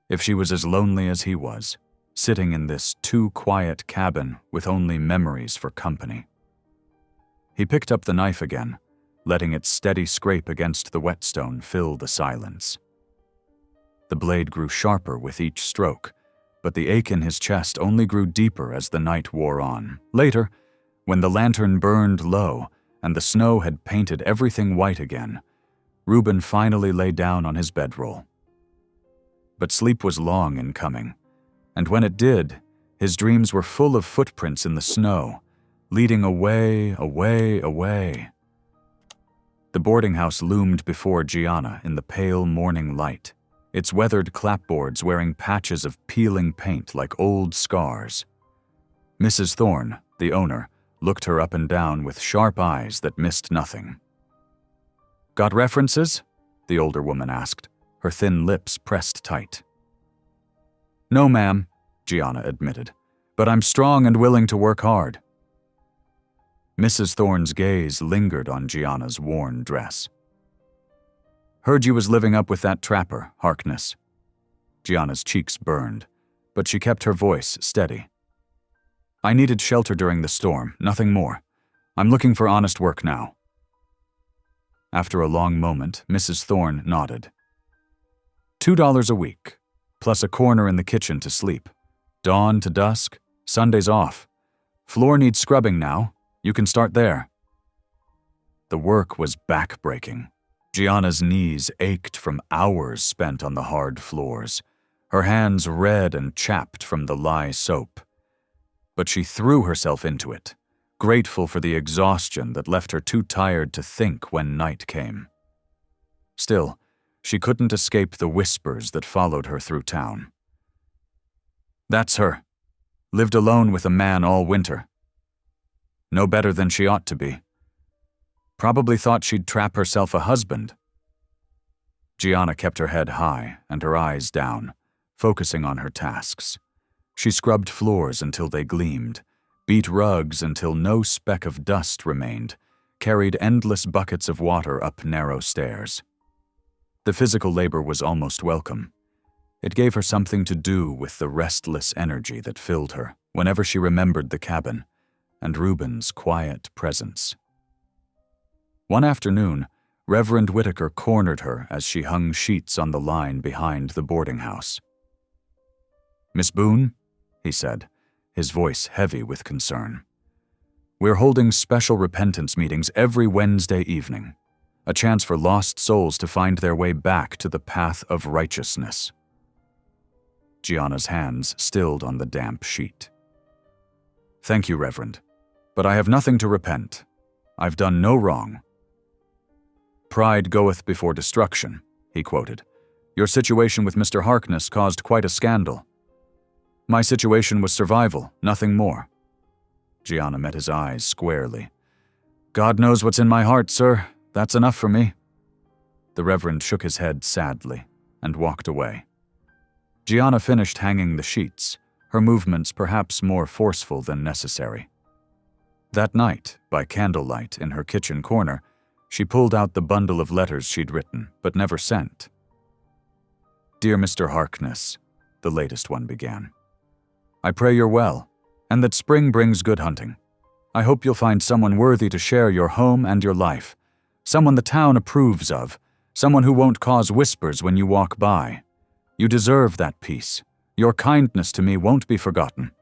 If she was as lonely as he was, sitting in this too-quiet cabin with only memories for company. He picked up the knife again, letting its steady scrape against the whetstone fill the silence. The blade grew sharper with each stroke, but the ache in his chest only grew deeper as the night wore on. Later, when the lantern burned low and the snow had painted everything white again, Reuben finally lay down on his bedroll. But sleep was long in coming, and when it did, his dreams were full of footprints in the snow, leading away, away, away. The boarding house loomed before Gianna in the pale morning light, its weathered clapboards wearing patches of peeling paint like old scars. Mrs. Thorne, the owner, looked her up and down with sharp eyes that missed nothing. "Got references?" the older woman asked, her thin lips pressed tight. "No, ma'am," Gianna admitted, "but I'm strong and willing to work hard." Mrs. Thorne's gaze lingered on Gianna's worn dress. "Heard you was living up with that trapper, Harkness." Gianna's cheeks burned, but she kept her voice steady. "I needed shelter during the storm, nothing more. I'm looking for honest work now." After a long moment, Mrs. Thorne nodded. $2 a week, plus a corner in the kitchen to sleep. Dawn to dusk, Sundays off. Floor needs scrubbing now. You can start there. The work was back-breaking. Gianna's knees ached from hours spent on the hard floors, her hands red and chapped from the lye soap. But she threw herself into it, grateful for the exhaustion that left her too tired to think when night came. Still, she couldn't escape the whispers that followed her through town. "That's her. Lived alone with a man all winter. No better than she ought to be. Probably thought she'd trap herself a husband." Gianna kept her head high and her eyes down, focusing on her tasks. She scrubbed floors until they gleamed, beat rugs until no speck of dust remained, carried endless buckets of water up narrow stairs. The physical labor was almost welcome. It gave her something to do with the restless energy that filled her whenever she remembered the cabin and Reuben's quiet presence. One afternoon, Reverend Whitaker cornered her as she hung sheets on the line behind the boarding house. "Miss Boone," he said, his voice heavy with concern. "We're holding special repentance meetings every Wednesday evening, a chance for lost souls to find their way back to the path of righteousness." Gianna's hands stilled on the damp sheet. "Thank you, Reverend, but I have nothing to repent. I've done no wrong." "Pride goeth before destruction," he quoted. "Your situation with Mr. Harkness caused quite a scandal." "My situation was survival, nothing more." Gianna met his eyes squarely. "God knows what's in my heart, sir. That's enough for me." The Reverend shook his head sadly and walked away. Gianna finished hanging the sheets, her movements perhaps more forceful than necessary. That night, by candlelight in her kitchen corner, she pulled out the bundle of letters she'd written but never sent. "Dear Mr. Harkness," the latest one began. "I pray you're well, and that spring brings good hunting. I hope you'll find someone worthy to share your home and your life, someone the town approves of, someone who won't cause whispers when you walk by. You deserve that peace. Your kindness to me won't be forgotten."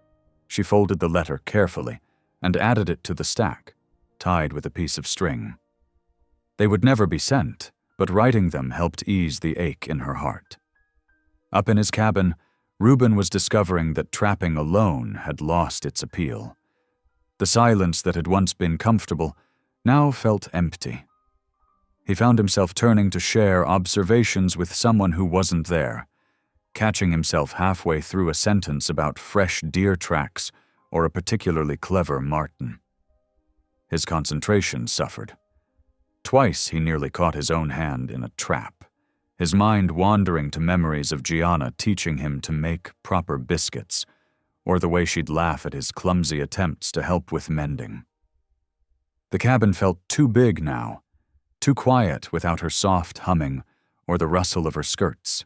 She folded the letter carefully and added it to the stack, tied with a piece of string. They would never be sent, but writing them helped ease the ache in her heart. Up in his cabin, Reuben was discovering that trapping alone had lost its appeal. The silence that had once been comfortable now felt empty. He found himself turning to share observations with someone who wasn't there, catching himself halfway through a sentence about fresh deer tracks or a particularly clever marten. His concentration suffered. Twice he nearly caught his own hand in a trap, his mind wandering to memories of Gianna teaching him to make proper biscuits, or the way she'd laugh at his clumsy attempts to help with mending. The cabin felt too big now, too quiet without her soft humming or the rustle of her skirts.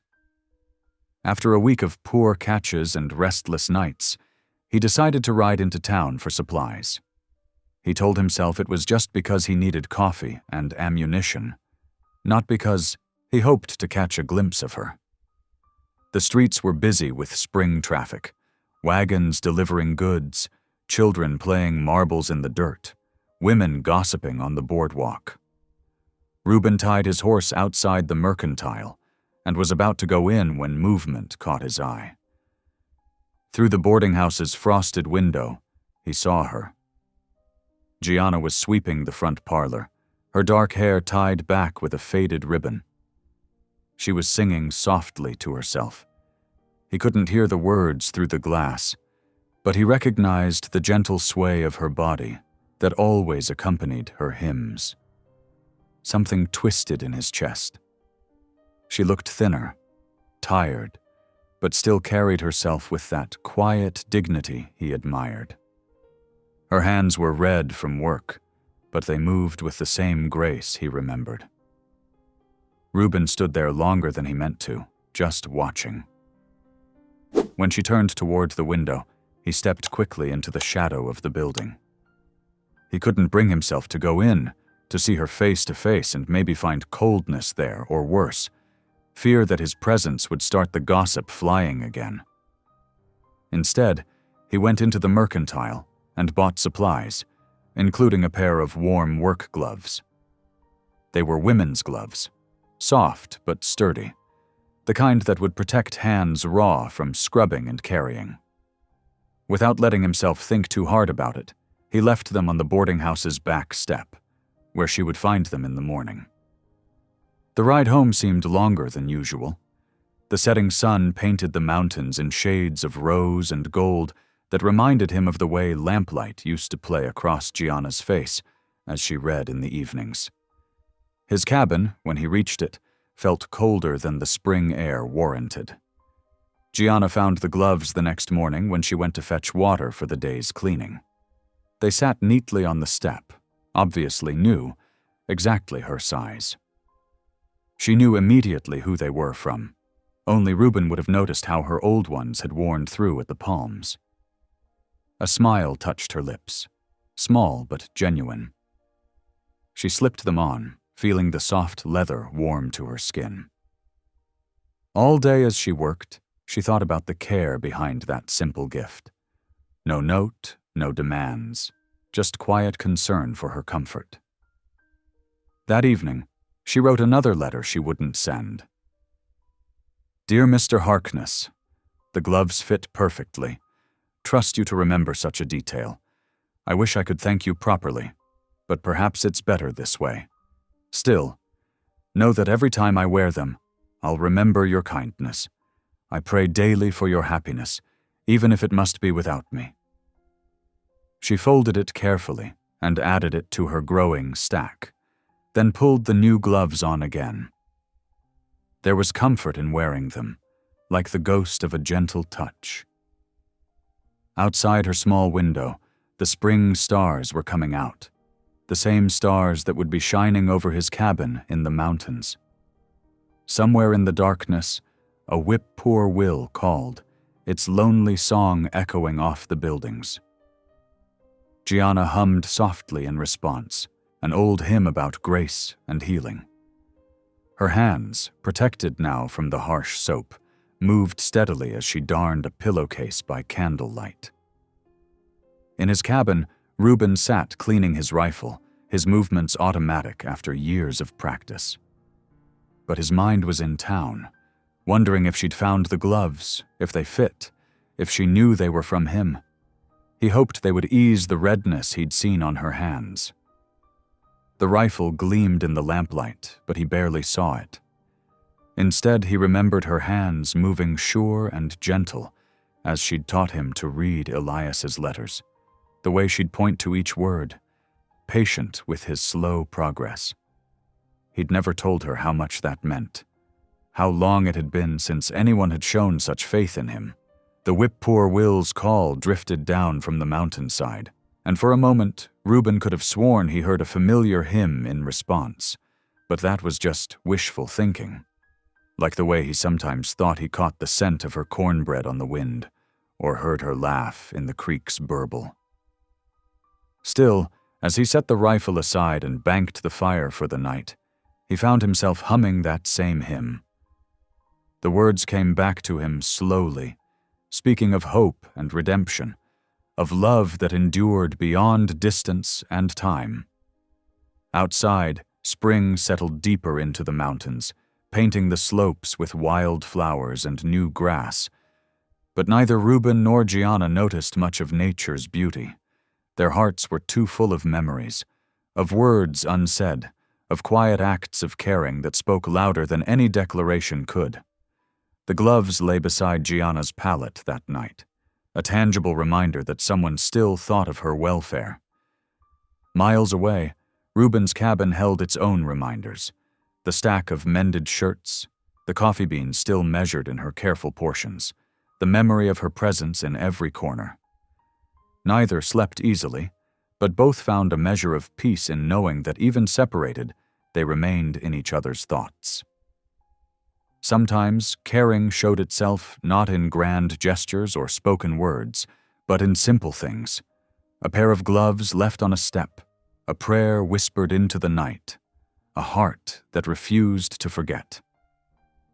After a week of poor catches and restless nights, he decided to ride into town for supplies. He told himself it was just because he needed coffee and ammunition, not because he hoped to catch a glimpse of her. The streets were busy with spring traffic, wagons delivering goods, children playing marbles in the dirt, women gossiping on the boardwalk. Reuben tied his horse outside the mercantile and was about to go in when movement caught his eye. Through the boarding house's frosted window, he saw her. Gianna was sweeping the front parlor, her dark hair tied back with a faded ribbon. She was singing softly to herself. He couldn't hear the words through the glass, but he recognized the gentle sway of her body that always accompanied her hymns. Something twisted in his chest. She looked thinner, tired, but still carried herself with that quiet dignity he admired. Her hands were red from work, but they moved with the same grace he remembered. Reuben stood there longer than he meant to, just watching. When she turned toward the window, he stepped quickly into the shadow of the building. He couldn't bring himself to go in, to see her face to face and maybe find coldness there, or worse, fear that his presence would start the gossip flying again. Instead, he went into the mercantile and bought supplies, including a pair of warm work gloves. They were women's gloves, soft but sturdy, the kind that would protect hands raw from scrubbing and carrying. Without letting himself think too hard about it, he left them on the boarding house's back step, where she would find them in the morning. The ride home seemed longer than usual. The setting sun painted the mountains in shades of rose and gold that reminded him of the way lamplight used to play across Gianna's face as she read in the evenings. His cabin, when he reached it, felt colder than the spring air warranted. Gianna found the gloves the next morning when she went to fetch water for the day's cleaning. They sat neatly on the step, obviously new, exactly her size. She knew immediately who they were from. Only Reuben would have noticed how her old ones had worn through at the palms. A smile touched her lips, small but genuine. She slipped them on, feeling the soft leather warm to her skin. All day as she worked, she thought about the care behind that simple gift. No note, no demands, just quiet concern for her comfort. That evening, she wrote another letter she wouldn't send. Dear Mr. Harkness, the gloves fit perfectly. Trust you to remember such a detail. I wish I could thank you properly, but perhaps it's better this way. Still, know that every time I wear them, I'll remember your kindness. I pray daily for your happiness, even if it must be without me. She folded it carefully and added it to her growing stack, then pulled the new gloves on again. There was comfort in wearing them, like the ghost of a gentle touch. Outside her small window, the spring stars were coming out, the same stars that would be shining over his cabin in the mountains. Somewhere in the darkness, a whip-poor-will called, its lonely song echoing off the buildings. Gianna hummed softly in response, an old hymn about grace and healing. Her hands, protected now from the harsh soap, moved steadily as she darned a pillowcase by candlelight. In his cabin, Reuben sat cleaning his rifle, his movements automatic after years of practice. But his mind was in town, wondering if she'd found the gloves, if they fit, if she knew they were from him. He hoped they would ease the redness he'd seen on her hands. The rifle gleamed in the lamplight, but he barely saw it. Instead, he remembered her hands moving sure and gentle, as she'd taught him to read Elias's letters, the way she'd point to each word, patient with his slow progress. He'd never told her how much that meant, how long it had been since anyone had shown such faith in him. The whip-poor-will's call drifted down from the mountainside, and for a moment, Reuben could have sworn he heard a familiar hymn in response, but that was just wishful thinking, like the way he sometimes thought he caught the scent of her cornbread on the wind, or heard her laugh in the creek's burble. Still, as he set the rifle aside and banked the fire for the night, he found himself humming that same hymn. The words came back to him slowly, speaking of hope and redemption, of love that endured beyond distance and time. Outside, Spring settled deeper into the mountains, painting the slopes with wild flowers and new grass. But neither Reuben nor Gianna noticed much of nature's beauty. Their hearts were too full of memories, of words unsaid, of quiet acts of caring that spoke louder than any declaration could. The gloves lay beside Gianna's pallet that night, a tangible reminder that someone still thought of her welfare. Miles away, Reuben's cabin held its own reminders, the stack of mended shirts, the coffee beans still measured in her careful portions, the memory of her presence in every corner. Neither slept easily, but both found a measure of peace in knowing that even separated, they remained in each other's thoughts. Sometimes caring showed itself not in grand gestures or spoken words, but in simple things. A pair of gloves left on a step, a prayer whispered into the night, a heart that refused to forget.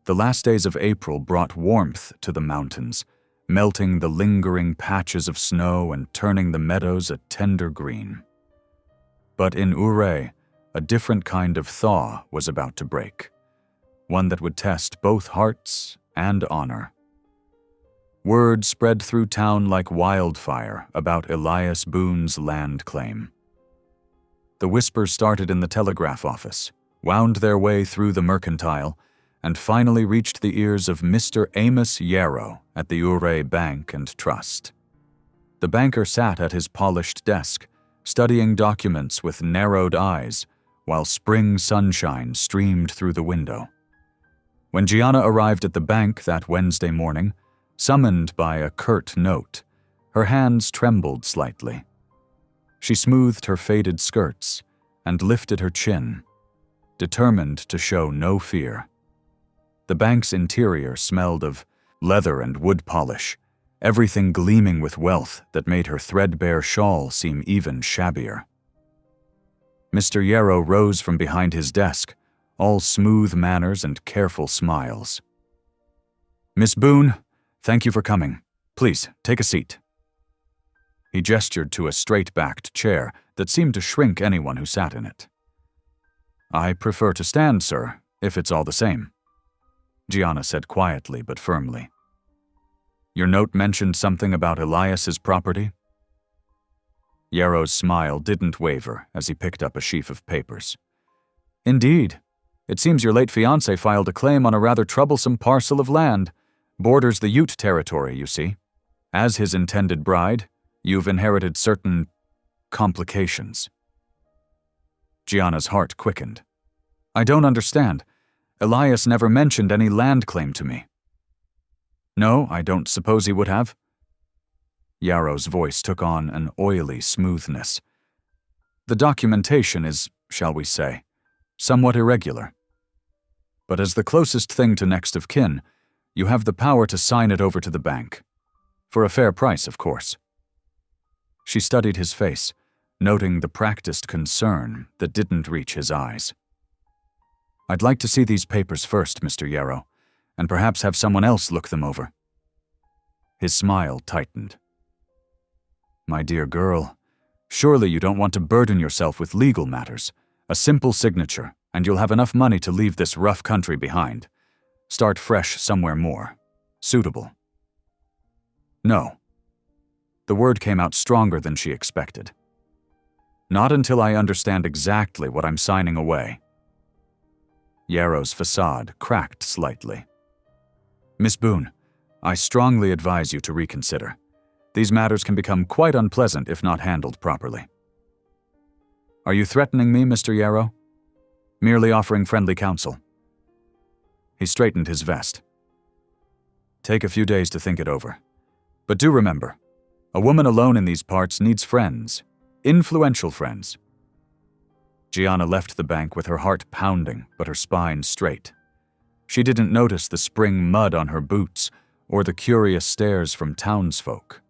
The last days of April brought warmth to the mountains, melting the lingering patches of snow and turning the meadows a tender green. But in Ouray, a different kind of thaw was about to break, one that would test both hearts and honor. Word spread through town like wildfire about Elias Boone's land claim. The whispers started in the telegraph office, wound their way through the mercantile, and finally reached the ears of Mr. Amos Yarrow at the Ouray Bank and Trust. The banker sat at his polished desk, studying documents with narrowed eyes, while spring sunshine streamed through the window. When Gianna arrived at the bank that Wednesday morning, summoned by a curt note, her hands trembled slightly. She smoothed her faded skirts and lifted her chin, determined to show no fear. The bank's interior smelled of leather and wood polish, everything gleaming with wealth that made her threadbare shawl seem even shabbier. Mr. Yarrow rose from behind his desk, all smooth manners and careful smiles. "Miss Boone, thank you for coming. Please, take a seat." He gestured to a straight-backed chair that seemed to shrink anyone who sat in it. "I prefer to stand, sir, if it's all the same," Gianna said quietly but firmly. "Your note mentioned something about Elias's property?" Yarrow's smile didn't waver as he picked up a sheaf of papers. "Indeed. It seems your late fiancé filed a claim on a rather troublesome parcel of land. Borders the Ute territory, you see. As his intended bride, you've inherited certain complications." Gianna's heart quickened. "I don't understand. Elias never mentioned any land claim to me." "No, I don't suppose he would have." Yarrow's voice took on an oily smoothness. "The documentation is, shall we say, somewhat irregular. But as the closest thing to next of kin, you have the power to sign it over to the bank. For a fair price, of course." She studied his face, noting the practiced concern that didn't reach his eyes. "I'd like to see these papers first, Mr. Yarrow, and perhaps have someone else look them over." His smile tightened. "My dear girl, surely you don't want to burden yourself with legal matters. A simple signature, and you'll have enough money to leave this rough country behind. Start fresh somewhere more suitable." "No." The word came out stronger than she expected. "Not until I understand exactly what I'm signing away." Yarrow's facade cracked slightly. "Miss Boone, I strongly advise you to reconsider. These matters can become quite unpleasant if not handled properly." "Are you threatening me, Mr. Yarrow?" "Merely offering friendly counsel." He straightened his vest. "Take a few days to think it over. But do remember, a woman alone in these parts needs friends, influential friends." Gianna left the bank with her heart pounding but her spine straight. She didn't notice the spring mud on her boots or the curious stares from townsfolk.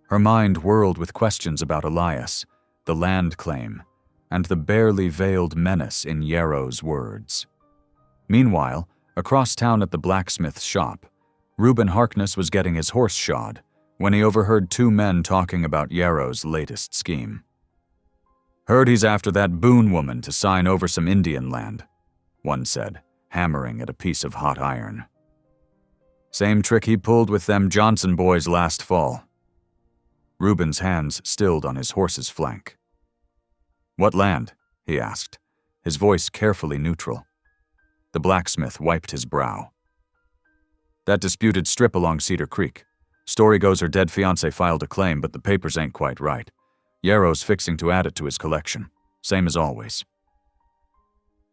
Her mind whirled with questions about Elias, the land claim, and the barely veiled menace in Yarrow's words. Meanwhile, across town at the blacksmith's shop, Reuben Harkness was getting his horse shod when he overheard two men talking about Yarrow's latest scheme. Heard he's after that Boone woman to sign over some Indian land, one said, hammering at a piece of hot iron. Same trick he pulled with them Johnson boys last fall. Reuben's hands stilled on his horse's flank. What land? He asked, his voice carefully neutral. The blacksmith wiped his brow. That disputed strip along Cedar Creek. Story goes her dead fiancé filed a claim, but the papers ain't quite right. Yarrow's fixing to add it to his collection, same as always.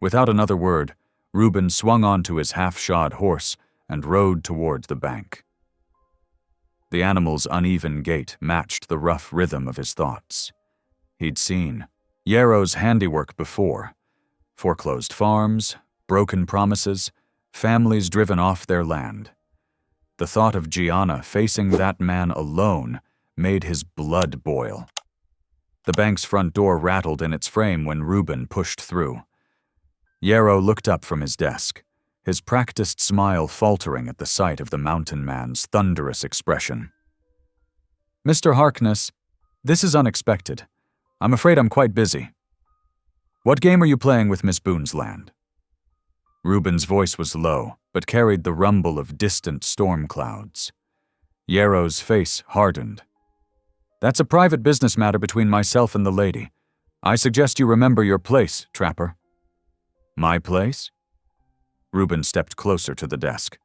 Without another word, Reuben swung onto his half-shod horse and rode toward the bank. The animal's uneven gait matched the rough rhythm of his thoughts. He'd seen Yarrow's handiwork before: foreclosed farms, broken promises, families driven off their land. The thought of Gianna facing that man alone made his blood boil. The bank's front door rattled in its frame when Reuben pushed through. Yarrow looked up from his desk, his practiced smile faltering at the sight of the mountain man's thunderous expression. "Mr. Harkness, this is unexpected. I'm afraid I'm quite busy. What game are you playing with Miss Boone's land?" Reuben's voice was low, but carried the rumble of distant storm clouds. Yarrow's face hardened. "That's a private business matter between myself and the lady. I suggest you remember your place, Trapper." "My place?" Reuben stepped closer to the desk.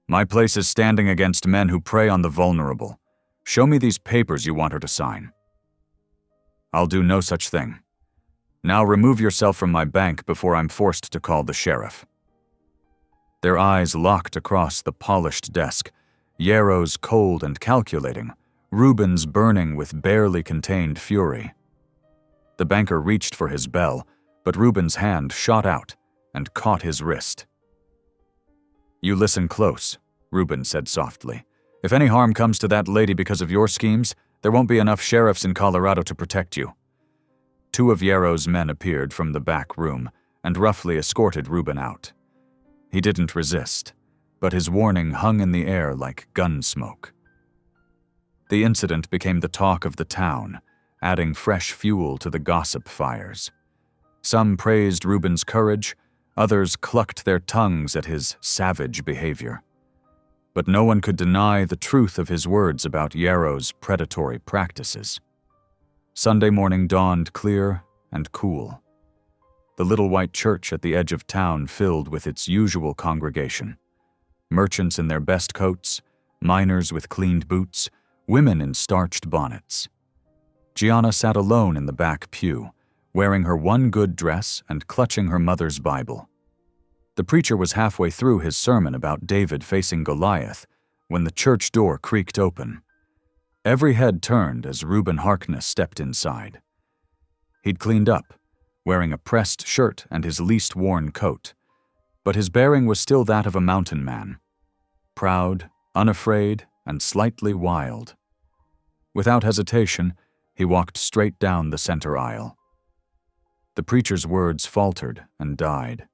"My place is standing against men who prey on the vulnerable. Show me these papers you want her to sign." "I'll do no such thing. Now remove yourself from my bank before I'm forced to call the sheriff." Their eyes locked across the polished desk, Yarrow's cold and calculating, Reuben's burning with barely contained fury. The banker reached for his bell, but Reuben's hand shot out and caught his wrist. "You listen close," Reuben said softly. "If any harm comes to that lady because of your schemes, there won't be enough sheriffs in Colorado to protect you." Two of Yarrow's men appeared from the back room and roughly escorted Reuben out. He didn't resist, but his warning hung in the air like gun smoke. The incident became the talk of the town, adding fresh fuel to the gossip fires. Some praised Reuben's courage, others clucked their tongues at his savage behavior. But no one could deny the truth of his words about Yarrow's predatory practices. Sunday morning dawned clear and cool. The little white church at the edge of town filled with its usual congregation. Merchants in their best coats, miners with cleaned boots, women in starched bonnets. Gianna sat alone in the back pew, wearing her one good dress and clutching her mother's Bible. The preacher was halfway through his sermon about David facing Goliath when the church door creaked open. Every head turned as Reuben Harkness stepped inside. He'd cleaned up, wearing a pressed shirt and his least worn coat, but his bearing was still that of a mountain man. Proud, unafraid, and slightly wild. Without hesitation, he walked straight down the center aisle. The preacher's words faltered and died.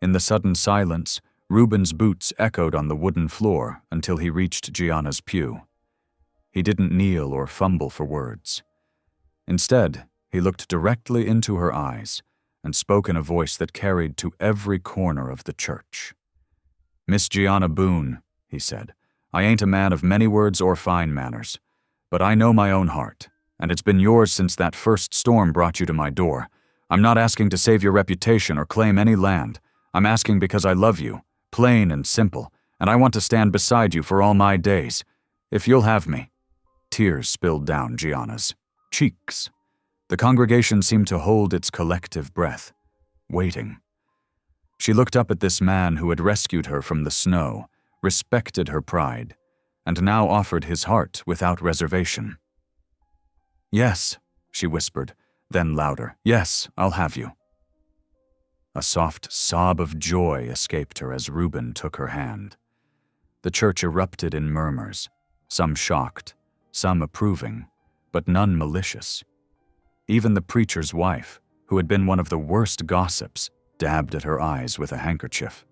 In the sudden silence, Reuben's boots echoed on the wooden floor until he reached Gianna's pew. He didn't kneel or fumble for words. Instead, he looked directly into her eyes and spoke in a voice that carried to every corner of the church. "Miss Gianna Boone," he said, "I ain't a man of many words or fine manners, but I know my own heart, and it's been yours since that first storm brought you to my door. I'm not asking to save your reputation or claim any land. I'm asking because I love you, plain and simple, and I want to stand beside you for all my days. If you'll have me." Tears spilled down Gianna's cheeks. The congregation seemed to hold its collective breath, waiting. She looked up at this man who had rescued her from the snow, respected her pride, and now offered his heart without reservation. "Yes," she whispered, then louder, "Yes, I'll have you." A soft sob of joy escaped her as Reuben took her hand. The church erupted in murmurs, some shocked, some approving, but none malicious. Even the preacher's wife, who had been one of the worst gossips, dabbed at her eyes with a handkerchief.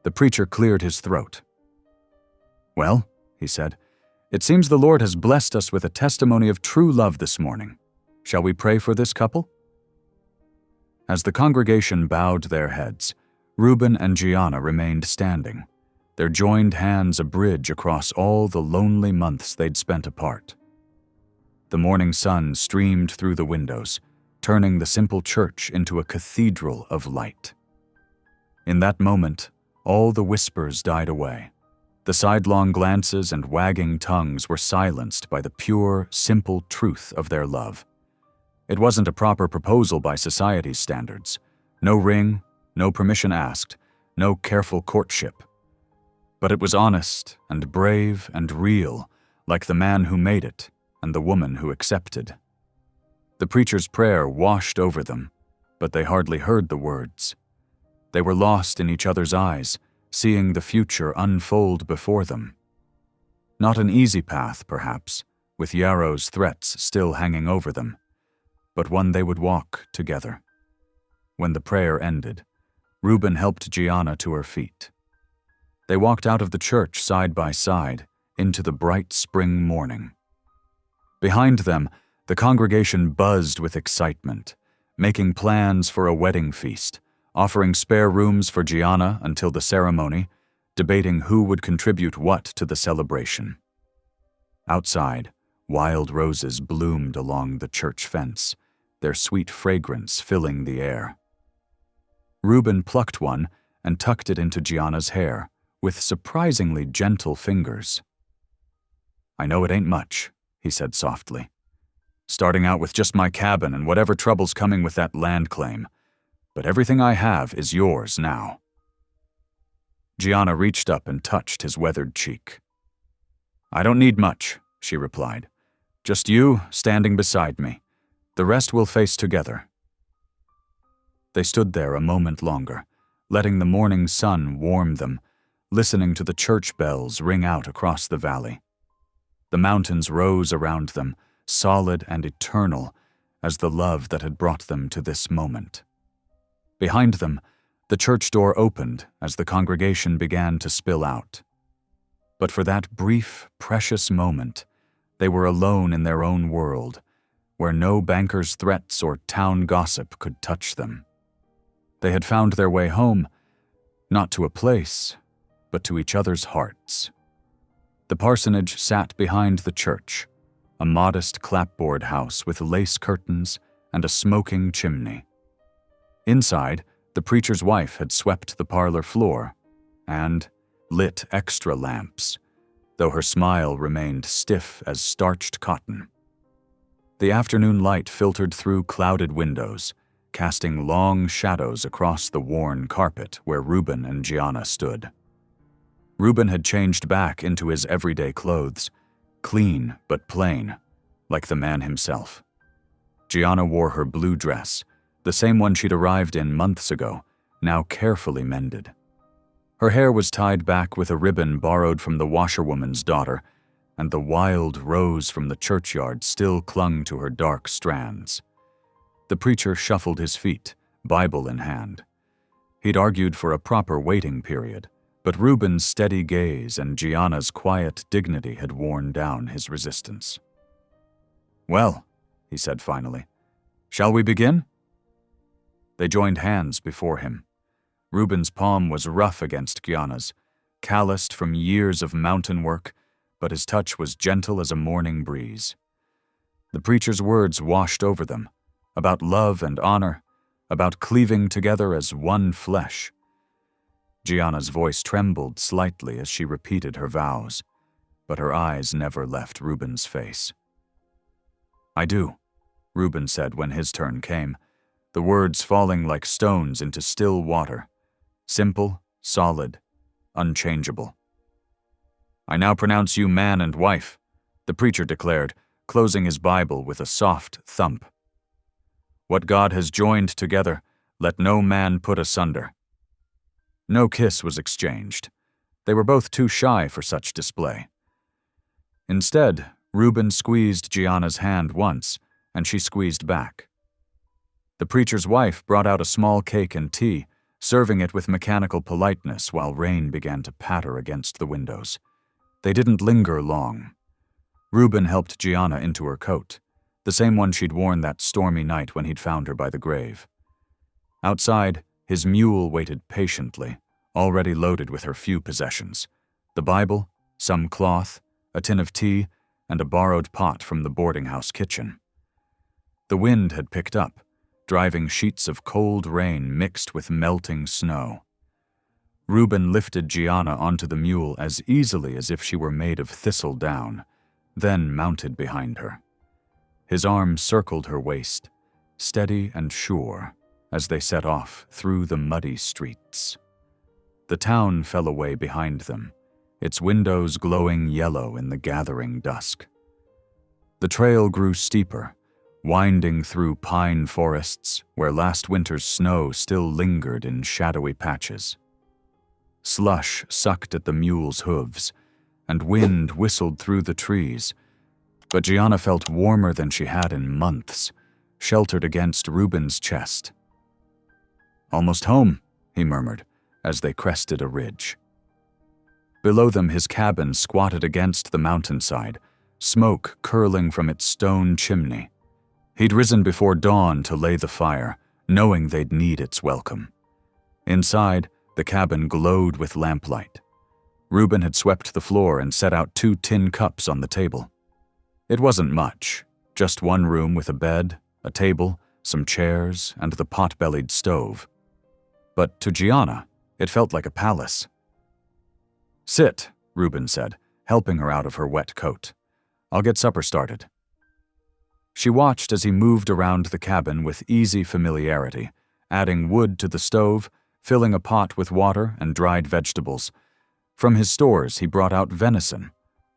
The preacher cleared his throat. "Well," he said, "it seems the Lord has blessed us with a testimony of true love this morning. Shall we pray for this couple?" As the congregation bowed their heads, Reuben and Gianna remained standing, their joined hands a bridge across all the lonely months they'd spent apart. The morning sun streamed through the windows, turning the simple church into a cathedral of light. In that moment, all the whispers died away. The sidelong glances and wagging tongues were silenced by the pure, simple truth of their love. It wasn't a proper proposal by society's standards. No ring, no permission asked, no careful courtship. But it was honest and brave and real, like the man who made it and the woman who accepted. The preacher's prayer washed over them, but they hardly heard the words. They were lost in each other's eyes, seeing the future unfold before them. Not an easy path, perhaps, with Yarrow's threats still hanging over them, but one they would walk together. When the prayer ended, Reuben helped Gianna to her feet. They walked out of the church side by side into the bright spring morning. Behind them, the congregation buzzed with excitement, making plans for a wedding feast, offering spare rooms for Gianna until the ceremony, debating who would contribute what to the celebration. Outside, wild roses bloomed along the church fence, their sweet fragrance filling the air. Reuben plucked one and tucked it into Gianna's hair, with surprisingly gentle fingers. "I know it ain't much," he said softly. "Starting out with just my cabin and whatever trouble's coming with that land claim. But everything I have is yours now." Gianna reached up and touched his weathered cheek. "I don't need much," she replied. "Just you standing beside me. The rest we'll face together." They stood there a moment longer, letting the morning sun warm them, listening to the church bells ring out across the valley. The mountains rose around them, solid and eternal, as the love that had brought them to this moment. Behind them, the church door opened as the congregation began to spill out. But for that brief, precious moment, they were alone in their own world, where no banker's threats or town gossip could touch them. They had found their way home, not to a place, but to each other's hearts. The parsonage sat behind the church, a modest clapboard house with lace curtains and a smoking chimney. Inside, the preacher's wife had swept the parlor floor and lit extra lamps, though her smile remained stiff as starched cotton. The afternoon light filtered through clouded windows, casting long shadows across the worn carpet where Reuben and Gianna stood. Reuben had changed back into his everyday clothes, clean but plain, like the man himself. Gianna wore her blue dress, the same one she'd arrived in months ago, now carefully mended. Her hair was tied back with a ribbon borrowed from the washerwoman's daughter, and the wild rose from the churchyard still clung to her dark strands. The preacher shuffled his feet, Bible in hand. He'd argued for a proper waiting period, but Reuben's steady gaze and Gianna's quiet dignity had worn down his resistance. "Well," he said finally, "shall we begin?" They joined hands before him. Reuben's palm was rough against Gianna's, calloused from years of mountain work, but his touch was gentle as a morning breeze. The preacher's words washed over them, about love and honor, about cleaving together as one flesh. Gianna's voice trembled slightly as she repeated her vows, but her eyes never left Reuben's face. "I do," Reuben said when his turn came, the words falling like stones into still water, simple, solid, unchangeable. "I now pronounce you man and wife," the preacher declared, closing his Bible with a soft thump. "What God has joined together, let no man put asunder." No kiss was exchanged. They were both too shy for such display. Instead, Reuben squeezed Gianna's hand once, and she squeezed back. The preacher's wife brought out a small cake and tea, serving it with mechanical politeness while rain began to patter against the windows. They didn't linger long. Reuben helped Gianna into her coat, the same one she'd worn that stormy night when he'd found her by the grave. Outside, his mule waited patiently, already loaded with her few possessions: the Bible, some cloth, a tin of tea, and a borrowed pot from the boarding house kitchen. The wind had picked up, driving sheets of cold rain mixed with melting snow. Reuben lifted Gianna onto the mule as easily as if she were made of thistle down, then mounted behind her. His arm circled her waist, steady and sure, as they set off through the muddy streets. The town fell away behind them, its windows glowing yellow in the gathering dusk. The trail grew steeper, winding through pine forests where last winter's snow still lingered in shadowy patches. Slush sucked at the mule's hooves, and wind whistled through the trees, but Gianna felt warmer than she had in months, sheltered against Reuben's chest. "Almost home," he murmured, as they crested a ridge. Below them, his cabin squatted against the mountainside, smoke curling from its stone chimney. He'd risen before dawn to lay the fire, knowing they'd need its welcome. Inside, the cabin glowed with lamplight. Reuben had swept the floor and set out 2 tin cups on the table. It wasn't much, just one room with a bed, a table, some chairs, and the pot-bellied stove. But to Gianna, it felt like a palace. "Sit," Reuben said, helping her out of her wet coat. "I'll get supper started." She watched as he moved around the cabin with easy familiarity, adding wood to the stove, filling a pot with water and dried vegetables. From his stores, he brought out venison,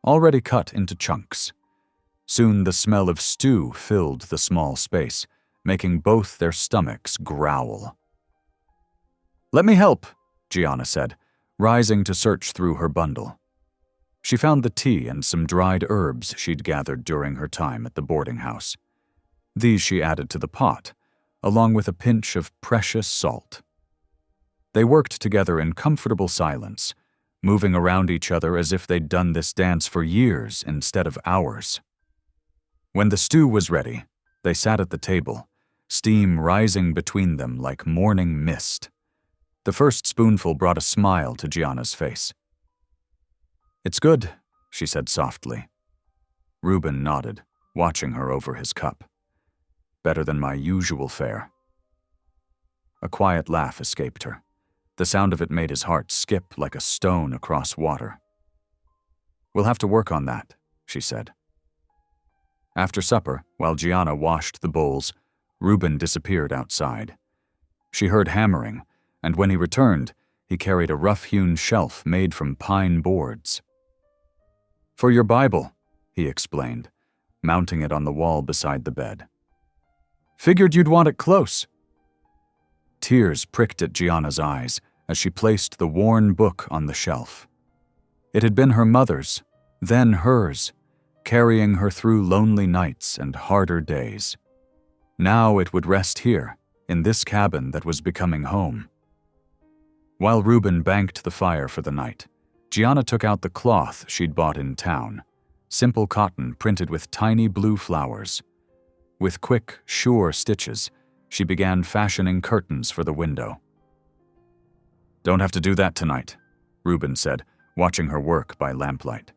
already cut into chunks. Soon the smell of stew filled the small space, making both their stomachs growl. "Let me help," Gianna said, rising to search through her bundle. She found the tea and some dried herbs she'd gathered during her time at the boarding house. These she added to the pot, along with a pinch of precious salt. They worked together in comfortable silence, moving around each other as if they'd done this dance for years instead of hours. When the stew was ready, they sat at the table, steam rising between them like morning mist. The first spoonful brought a smile to Gianna's face. "It's good," she said softly. Reuben nodded, watching her over his cup. "Better than my usual fare." A quiet laugh escaped her. The sound of it made his heart skip like a stone across water. "We'll have to work on that," she said. After supper, while Gianna washed the bowls, Reuben disappeared outside. She heard hammering, and when he returned, he carried a rough-hewn shelf made from pine boards. "For your Bible," he explained, mounting it on the wall beside the bed. "Figured you'd want it close." Tears pricked at Gianna's eyes as she placed the worn book on the shelf. It had been her mother's, then hers, carrying her through lonely nights and harder days. Now it would rest here, in this cabin that was becoming home. While Reuben banked the fire for the night, Gianna took out the cloth she'd bought in town, simple cotton printed with tiny blue flowers. With quick, sure stitches, she began fashioning curtains for the window. "Don't have to do that tonight," Reuben said, watching her work by lamplight.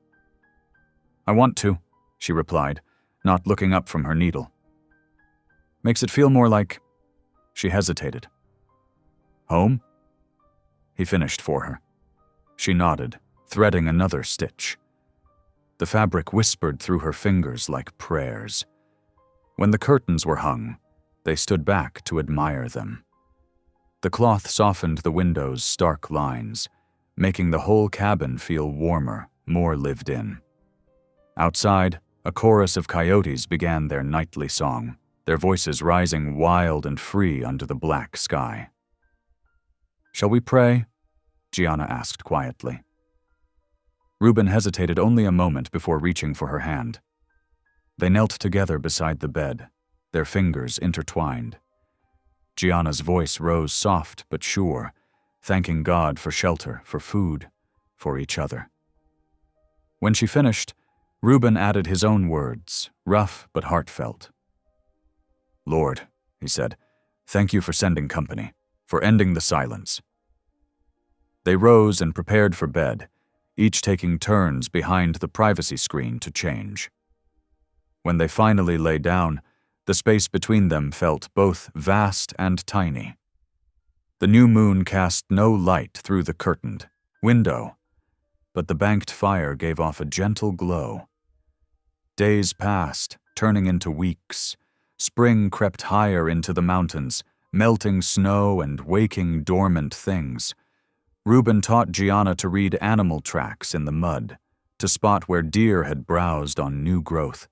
"I want to," she replied, not looking up from her needle. "Makes it feel more like—" She hesitated. "Home?" He finished for her. She nodded, threading another stitch. The fabric whispered through her fingers like prayers. When the curtains were hung, they stood back to admire them. The cloth softened the window's stark lines, making the whole cabin feel warmer, more lived in. Outside, a chorus of coyotes began their nightly song, their voices rising wild and free under the black sky. "Shall we pray?" Gianna asked quietly. Reuben hesitated only a moment before reaching for her hand. They knelt together beside the bed, their fingers intertwined. Gianna's voice rose soft but sure, thanking God for shelter, for food, for each other. When she finished, Reuben added his own words, rough but heartfelt, "Lord," he said, "thank you for sending company, for ending the silence." They rose and prepared for bed, each taking turns behind the privacy screen to change. When they finally lay down, the space between them felt both vast and tiny. The new moon cast no light through the curtained window, but the banked fire gave off a gentle glow. Days passed, turning into weeks. Spring crept higher into the mountains, melting snow and waking dormant things. Reuben taught Gianna to read animal tracks in the mud, to spot where deer had browsed on new growth.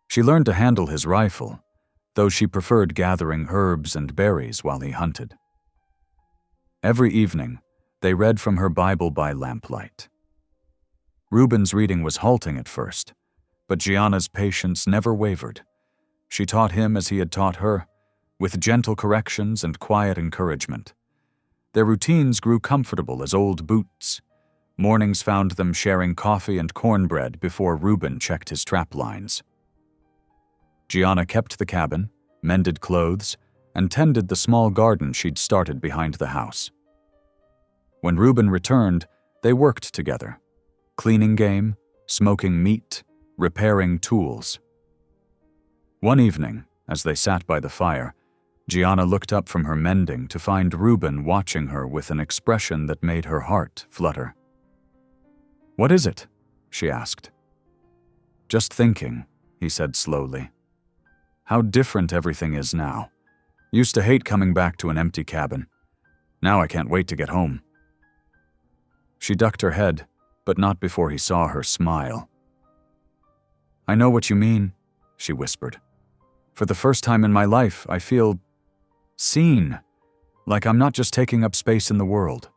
She learned to handle his rifle, though she preferred gathering herbs and berries while he hunted. Every evening, they read from her Bible by lamplight. Reuben's reading was halting at first, but Gianna's patience never wavered. She taught him as he had taught her, with gentle corrections and quiet encouragement. Their routines grew comfortable as old boots. Mornings found them sharing coffee and cornbread before Reuben checked his trap lines. Gianna kept the cabin, mended clothes, and tended the small garden she'd started behind the house. When Reuben returned, they worked together, cleaning game, smoking meat, repairing tools. One evening, as they sat by the fire, Gianna looked up from her mending to find Reuben watching her with an expression that made her heart flutter. "What is it?" she asked. "Just thinking," he said slowly. "How different everything is now. Used to hate coming back to an empty cabin. Now I can't wait to get home." She ducked her head, but not before he saw her smile. "I know what you mean," she whispered. "For the first time in my life, I feel seen, like I'm not just taking up space in the world."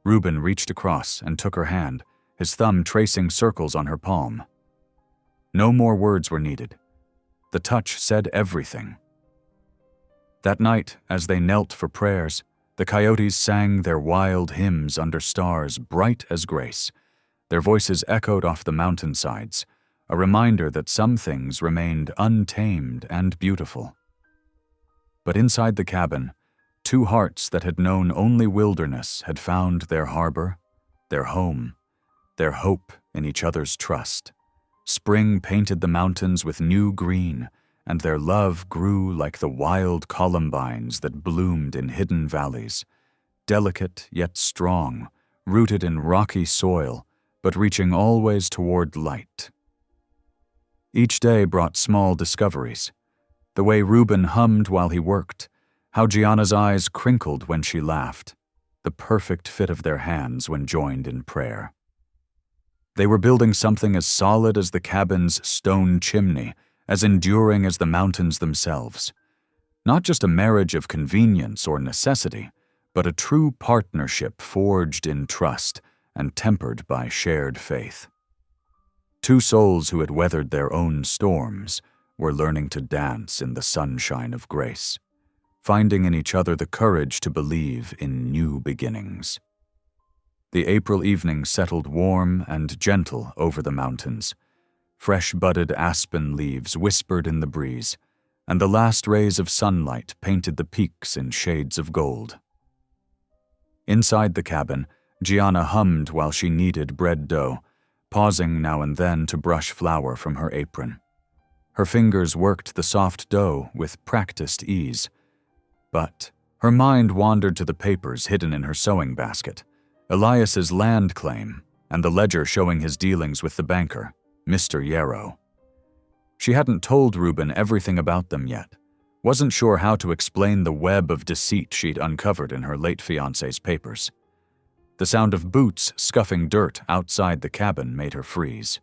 Reuben reached across and took her hand, his thumb tracing circles on her palm. No more words were needed. The touch said everything. That night, as they knelt for prayers, the coyotes sang their wild hymns under stars bright as grace. Their voices echoed off the mountainsides, a reminder that some things remained untamed and beautiful. But inside the cabin, two hearts that had known only wilderness had found their harbor, their home, their hope in each other's trust. Spring painted the mountains with new green, and their love grew like the wild columbines that bloomed in hidden valleys, delicate yet strong, rooted in rocky soil, but reaching always toward light. Each day brought small discoveries. The way Reuben hummed while he worked, how Gianna's eyes crinkled when she laughed, the perfect fit of their hands when joined in prayer. They were building something as solid as the cabin's stone chimney, as enduring as the mountains themselves. Not just a marriage of convenience or necessity, but a true partnership forged in trust and tempered by shared faith. Two souls who had weathered their own storms were learning to dance in the sunshine of grace, finding in each other the courage to believe in new beginnings. The April evening settled warm and gentle over the mountains. Fresh-budded aspen leaves whispered in the breeze, and the last rays of sunlight painted the peaks in shades of gold. Inside the cabin, Gianna hummed while she kneaded bread dough, pausing now and then to brush flour from her apron. Her fingers worked the soft dough with practiced ease. But her mind wandered to the papers hidden in her sewing basket, Elias's land claim, and the ledger showing his dealings with the banker, Mr. Yarrow. She hadn't told Reuben everything about them yet, wasn't sure how to explain the web of deceit she'd uncovered in her late fiancé's papers. The sound of boots scuffing dirt outside the cabin made her freeze.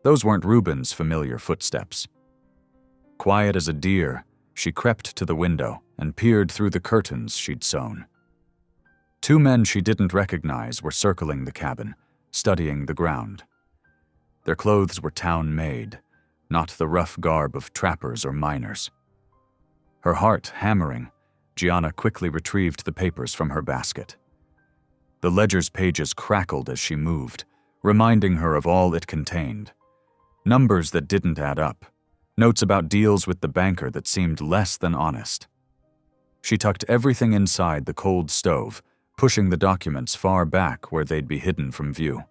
Those weren't Reuben's familiar footsteps. Quiet as a deer, she crept to the window and peered through the curtains she'd sewn. Two men she didn't recognize were circling the cabin, studying the ground. Their clothes were town-made, not the rough garb of trappers or miners. Her heart hammering, Gianna quickly retrieved the papers from her basket. The ledger's pages crackled as she moved, reminding her of all it contained. Numbers that didn't add up, notes about deals with the banker that seemed less than honest. She tucked everything inside the cold stove, pushing the documents far back where they'd be hidden from view.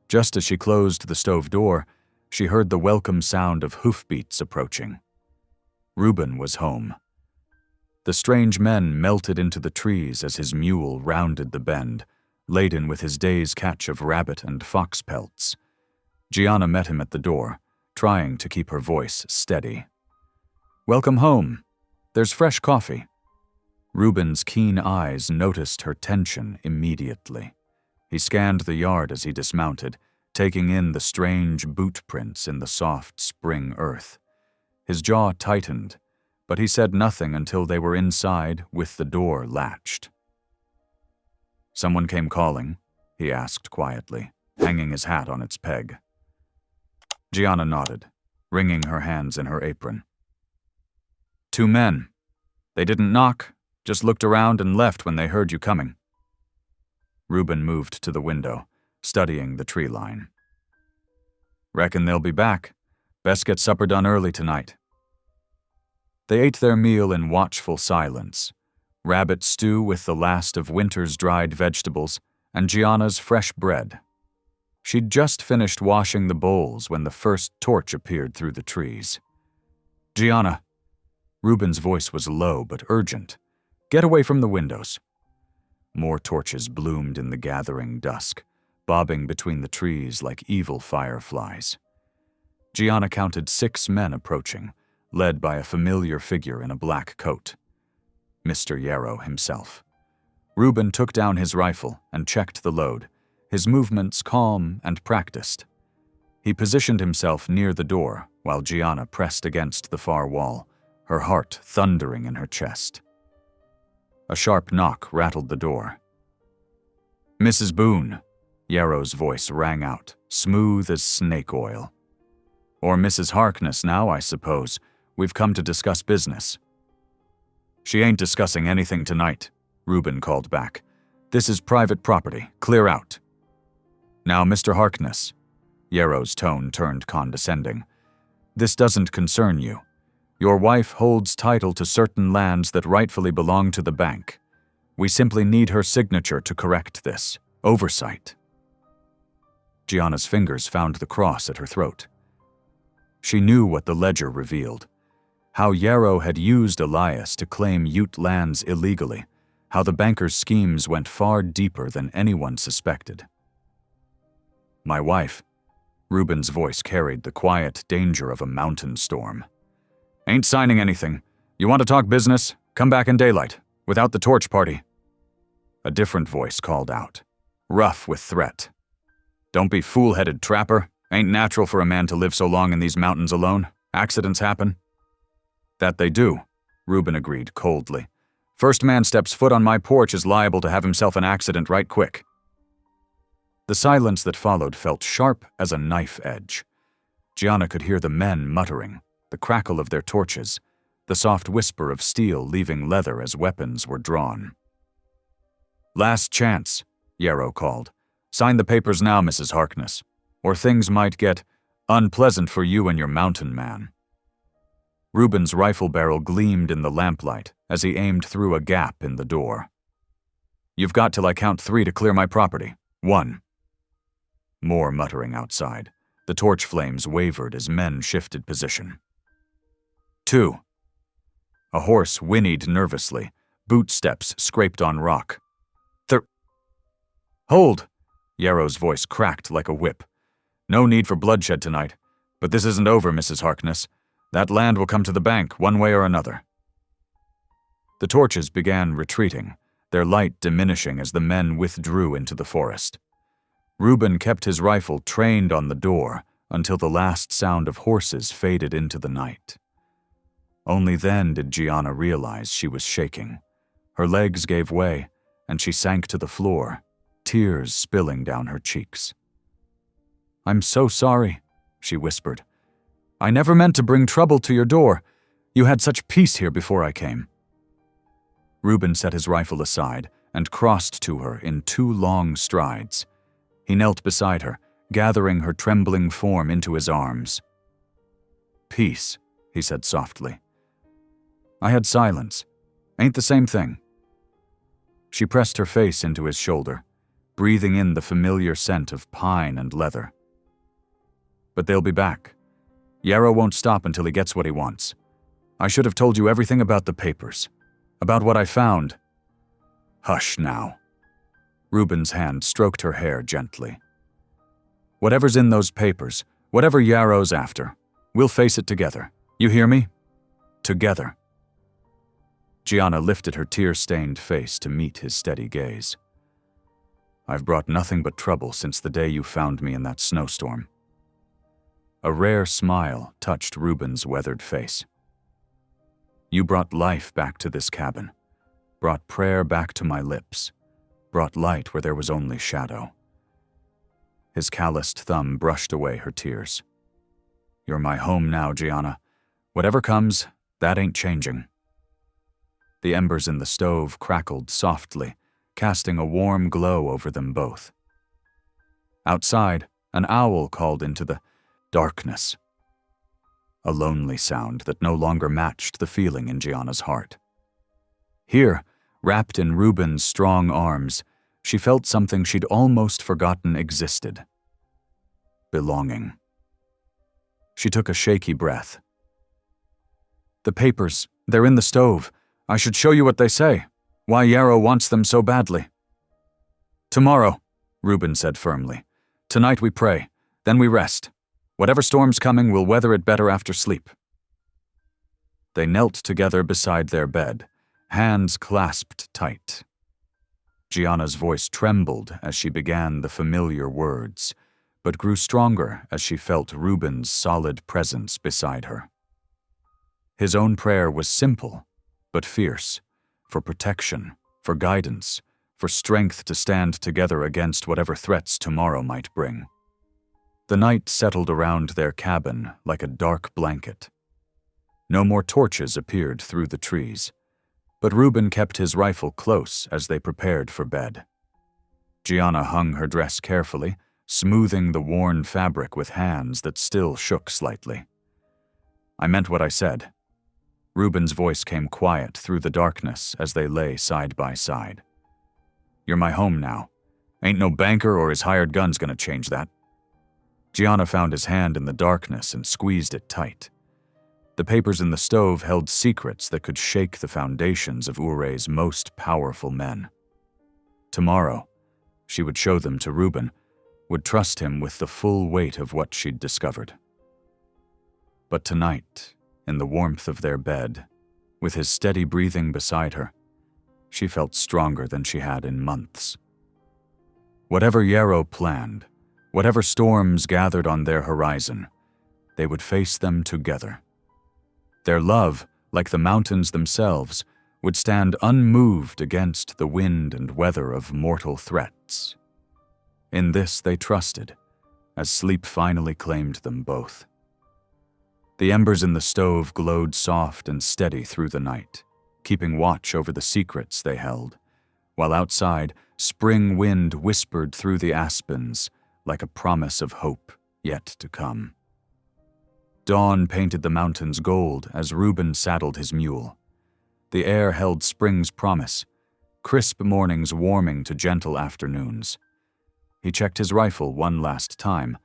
Just as she closed the stove door, she heard the welcome sound of hoofbeats approaching. Reuben was home. The strange men melted into the trees as his mule rounded the bend, laden with his day's catch of rabbit and fox pelts. Gianna met him at the door, trying to keep her voice steady. "Welcome home. There's fresh coffee." Reuben's keen eyes noticed her tension immediately. He scanned the yard as he dismounted, taking in the strange boot prints in the soft spring earth. His jaw tightened, but he said nothing until they were inside with the door latched. "Someone came calling?" he asked quietly, hanging his hat on its peg. Gianna nodded, wringing her hands in her apron. "2 men. They didn't knock, just looked around and left when they heard you coming." Reuben moved to the window, studying the tree line. "Reckon they'll be back. Best get supper done early tonight." They ate their meal in watchful silence, rabbit stew with the last of winter's dried vegetables and Gianna's fresh bread. She'd just finished washing the bowls when the first torch appeared through the trees. "Gianna." Reuben's voice was low but urgent. "Get away from the windows." More torches bloomed in the gathering dusk, bobbing between the trees like evil fireflies. Gianna counted 6 men approaching, led by a familiar figure in a black coat. Mr. Yarrow himself. Reuben took down his rifle and checked the load, his movements calm and practiced. He positioned himself near the door while Gianna pressed against the far wall, her heart thundering in her chest. A sharp knock rattled the door. "Mrs. Boone," Yarrow's voice rang out, smooth as snake oil. "Or Mrs. Harkness now, I suppose. We've come to discuss business." "She ain't discussing anything tonight," Reuben called back. "This is private property. Clear out." "Now, Mr. Harkness," Yarrow's tone turned condescending, "this doesn't concern you. Your wife holds title to certain lands that rightfully belong to the bank. We simply need her signature to correct this. Oversight." Gianna's fingers found the cross at her throat. She knew what the ledger revealed. How Yarrow had used Elias to claim Ute lands illegally. How the banker's schemes went far deeper than anyone suspected. "My wife," Reuben's voice carried the quiet danger of a mountain storm. "Ain't signing anything. You want to talk business? Come back in daylight, without the torch party." A different voice called out, rough with threat. "Don't be fool-headed, trapper. Ain't natural for a man to live so long in these mountains alone. Accidents happen." "That they do," Reuben agreed coldly. "First man steps foot on my porch is liable to have himself an accident right quick." The silence that followed felt sharp as a knife edge. Gianna could hear the men muttering, the crackle of their torches, the soft whisper of steel leaving leather as weapons were drawn. "Last chance," Yarrow called. "Sign the papers now, Mrs. Harkness, or things might get unpleasant for you and your mountain man." Reuben's rifle barrel gleamed in the lamplight as he aimed through a gap in the door. "You've got till I count 3 to clear my property. 1. More muttering outside. The torch flames wavered as men shifted position. 2. A horse whinnied nervously. Boot steps scraped on rock. 3. "Hold!" Yarrow's voice cracked like a whip. "No need for bloodshed tonight. But this isn't over, Mrs. Harkness. That land will come to the bank, one way or another." The torches began retreating, their light diminishing as the men withdrew into the forest. Reuben kept his rifle trained on the door until the last sound of horses faded into the night. Only then did Gianna realize she was shaking. Her legs gave way, and she sank to the floor, tears spilling down her cheeks. "I'm so sorry," she whispered. "I never meant to bring trouble to your door. You had such peace here before I came." Reuben set his rifle aside and crossed to her in 2 long strides. He knelt beside her, gathering her trembling form into his arms. peace, he said softly. I had silence. Ain't the same thing. She pressed her face into his shoulder, breathing in the familiar scent of pine and leather. But they'll be back. Yarrow won't stop until he gets what he wants. I should have told you everything about the papers, about what I found. Hush now. Reuben's hand stroked her hair gently. Whatever's in those papers, whatever Yarrow's after, we'll face it together. You hear me? Together. Gianna lifted her tear-stained face to meet his steady gaze. I've brought nothing but trouble since the day you found me in that snowstorm. A rare smile touched Reuben's weathered face. You brought life back to this cabin, brought prayer back to my lips, brought light where there was only shadow. His calloused thumb brushed away her tears. You're my home now, Gianna. Whatever comes, that ain't changing. The embers in the stove crackled softly, casting a warm glow over them both. Outside, an owl called into the darkness. A lonely sound that no longer matched the feeling in Gianna's heart. Here, wrapped in Reuben's strong arms, she felt something she'd almost forgotten existed. Belonging. She took a shaky breath. The papers, they're in the stove. I should show you what they say. Why Yarrow wants them so badly. Tomorrow, Reuben said firmly. Tonight we pray, then we rest. Whatever storm's coming, we'll weather it better after sleep. They knelt together beside their bed, hands clasped tight. Gianna's voice trembled as she began the familiar words, but grew stronger as she felt Reuben's solid presence beside her. His own prayer was simple, but fierce, for protection, for guidance, for strength to stand together against whatever threats tomorrow might bring. The night settled around their cabin like a dark blanket. No more torches appeared through the trees, but Reuben kept his rifle close as they prepared for bed. Gianna hung her dress carefully, smoothing the worn fabric with hands that still shook slightly. I meant what I said. Reuben's voice came quiet through the darkness as they lay side by side. You're my home now. Ain't no banker or his hired gun's gonna change that. Gianna found his hand in the darkness and squeezed it tight. The papers in the stove held secrets that could shake the foundations of Uray's most powerful men. Tomorrow, she would show them to Reuben, would trust him with the full weight of what she'd discovered. But tonight, in the warmth of their bed, with his steady breathing beside her, she felt stronger than she had in months. Whatever Yarrow planned, whatever storms gathered on their horizon, they would face them together. Their love, like the mountains themselves, would stand unmoved against the wind and weather of mortal threats. In this they trusted, as sleep finally claimed them both. The embers in the stove glowed soft and steady through the night, keeping watch over the secrets they held, while outside, spring wind whispered through the aspens like a promise of hope yet to come. Dawn painted the mountains gold as Reuben saddled his mule. The air held spring's promise, crisp mornings warming to gentle afternoons. He checked his rifle one last time,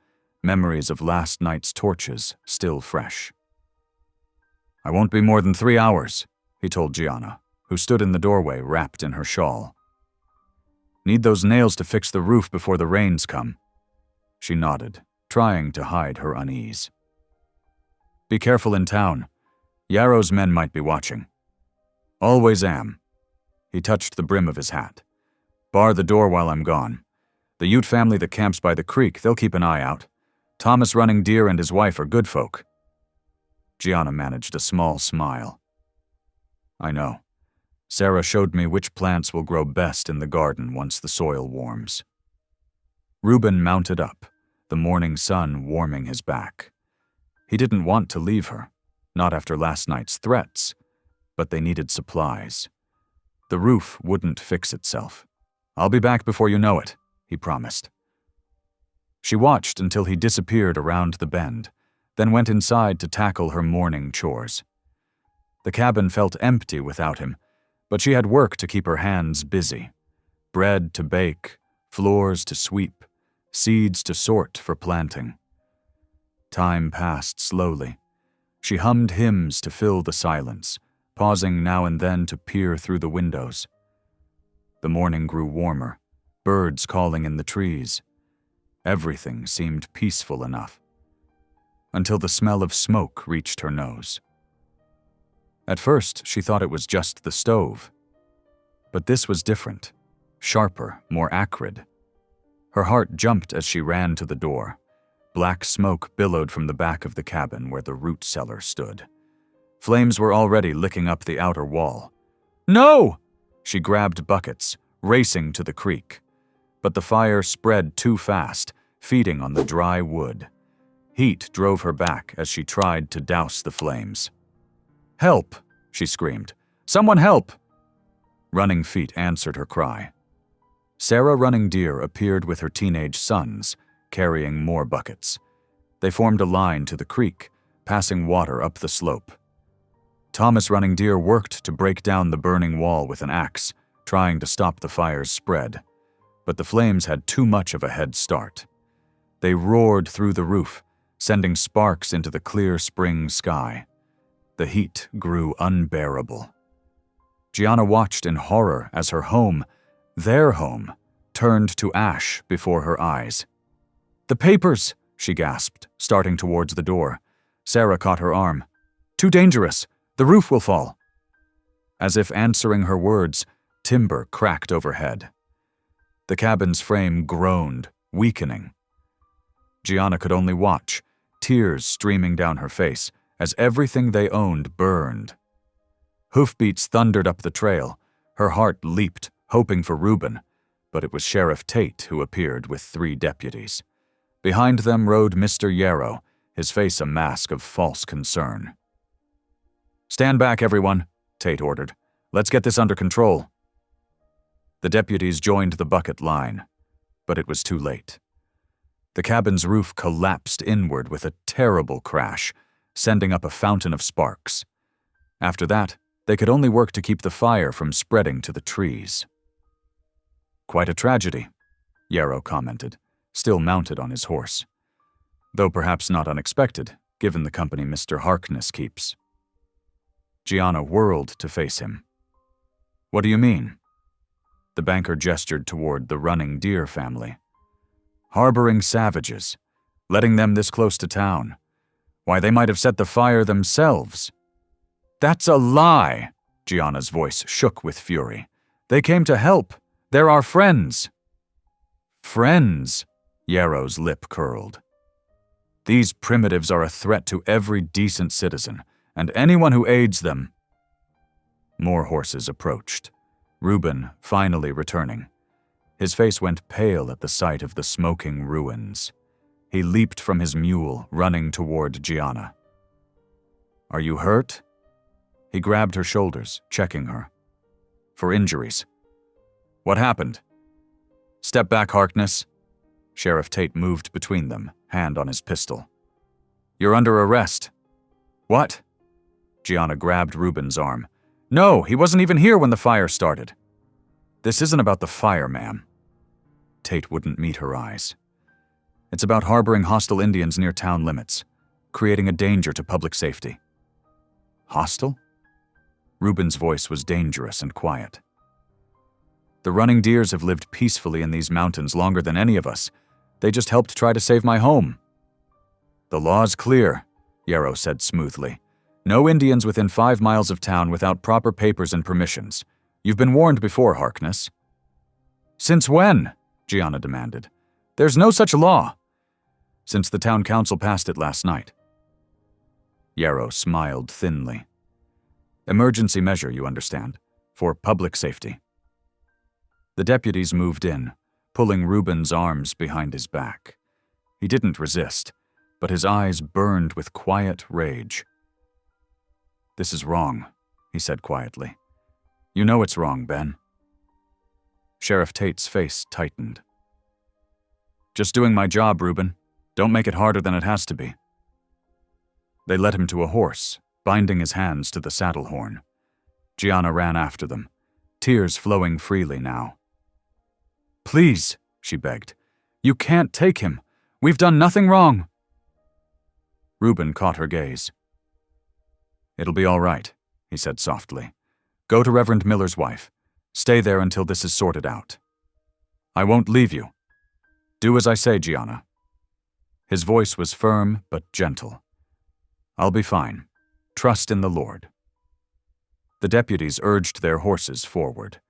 memories of last night's torches still fresh. I won't be more than 3 hours, he told Gianna, who stood in the doorway wrapped in her shawl. Need those nails to fix the roof before the rains come. She nodded, trying to hide her unease. Be careful in town. Yarrow's men might be watching. Always am. He touched the brim of his hat. Bar the door while I'm gone. The Ute family that camps by the creek, they'll keep an eye out. Thomas Running Deer and his wife are good folk. Gianna managed a small smile. I know. Sarah showed me which plants will grow best in the garden once the soil warms. Reuben mounted up, the morning sun warming his back. He didn't want to leave her, not after last night's threats, but they needed supplies. The roof wouldn't fix itself. I'll be back before you know it, he promised. She watched until he disappeared around the bend, then went inside to tackle her morning chores. The cabin felt empty without him, but she had work to keep her hands busy. Bread to bake, floors to sweep, seeds to sort for planting. Time passed slowly. She hummed hymns to fill the silence, pausing now and then to peer through the windows. The morning grew warmer, birds calling in the trees. Everything seemed peaceful enough, until the smell of smoke reached her nose. At first, she thought it was just the stove. But this was different, sharper, more acrid. Her heart jumped as she ran to the door. Black smoke billowed from the back of the cabin where the root cellar stood. Flames were already licking up the outer wall. "No!" She grabbed buckets, racing to the creek. But the fire spread too fast, feeding on the dry wood. Heat drove her back as she tried to douse the flames. "Help!" she screamed. "Someone help!" Running feet answered her cry. Sarah Running Deer appeared with her teenage sons, carrying more buckets. They formed a line to the creek, passing water up the slope. Thomas Running Deer worked to break down the burning wall with an axe, trying to stop the fire's spread. But the flames had too much of a head start. They roared through the roof, sending sparks into the clear spring sky. The heat grew unbearable. Gianna watched in horror as her home, their home, turned to ash before her eyes. "The papers!" she gasped, starting towards the door. Sarah caught her arm. "Too dangerous! The roof will fall!" As if answering her words, timber cracked overhead. The cabin's frame groaned, weakening. Gianna could only watch, tears streaming down her face, as everything they owned burned. Hoofbeats thundered up the trail. Her heart leaped, hoping for Reuben, but it was Sheriff Tate who appeared with 3 deputies. Behind them rode Mr. Yarrow, his face a mask of false concern. "Stand back, everyone," Tate ordered. "Let's get this under control." The deputies joined the bucket line, but it was too late. The cabin's roof collapsed inward with a terrible crash, sending up a fountain of sparks. After that, they could only work to keep the fire from spreading to the trees. "Quite a tragedy," Yarrow commented, still mounted on his horse. Though perhaps not unexpected, given the company Mr. Harkness keeps. Gianna whirled to face him. "What do you mean?" The banker gestured toward the Running Deer family. "Harboring savages, letting them this close to town. Why, they might have set the fire themselves." "That's a lie!" Gianna's voice shook with fury. "They came to help. They're our friends." "Friends?" Yarrow's lip curled. "These primitives are a threat to every decent citizen, and anyone who aids them." More horses approached. Reuben finally returning. His face went pale at the sight of the smoking ruins. He leaped from his mule, running toward Gianna. "Are you hurt?" He grabbed her shoulders, checking her. "For injuries." "What happened?" "Step back, Harkness." Sheriff Tate moved between them, hand on his pistol. "You're under arrest." "What?" Gianna grabbed Reuben's arm. "No, he wasn't even here when the fire started." "This isn't about the fire, ma'am." Tate wouldn't meet her eyes. "It's about harboring hostile Indians near town limits, creating a danger to public safety." "Hostile?" Reuben's voice was dangerous and quiet. "The Running Deers have lived peacefully in these mountains longer than any of us. They just helped try to save my home." "The law's clear," Yarrow said smoothly. "No Indians within 5 miles of town without proper papers and permissions. You've been warned before, Harkness." "Since when?" Gianna demanded. "There's no such law." "Since the town council passed it last night." Yarrow smiled thinly. "Emergency measure, you understand, for public safety." The deputies moved in, pulling Reuben's arms behind his back. He didn't resist, but his eyes burned with quiet rage. "This is wrong," he said quietly. "You know it's wrong, Ben." Sheriff Tate's face tightened. "Just doing my job, Reuben. Don't make it harder than it has to be." They led him to a horse, binding his hands to the saddle horn. Gianna ran after them, tears flowing freely now. "Please," she begged. "You can't take him. We've done nothing wrong." Reuben caught her gaze. "It'll be all right," he said softly. "Go to Reverend Miller's wife. Stay there until this is sorted out. I won't leave you. Do as I say, Gianna." His voice was firm but gentle. "I'll be fine. Trust in the Lord." The deputies urged their horses forward.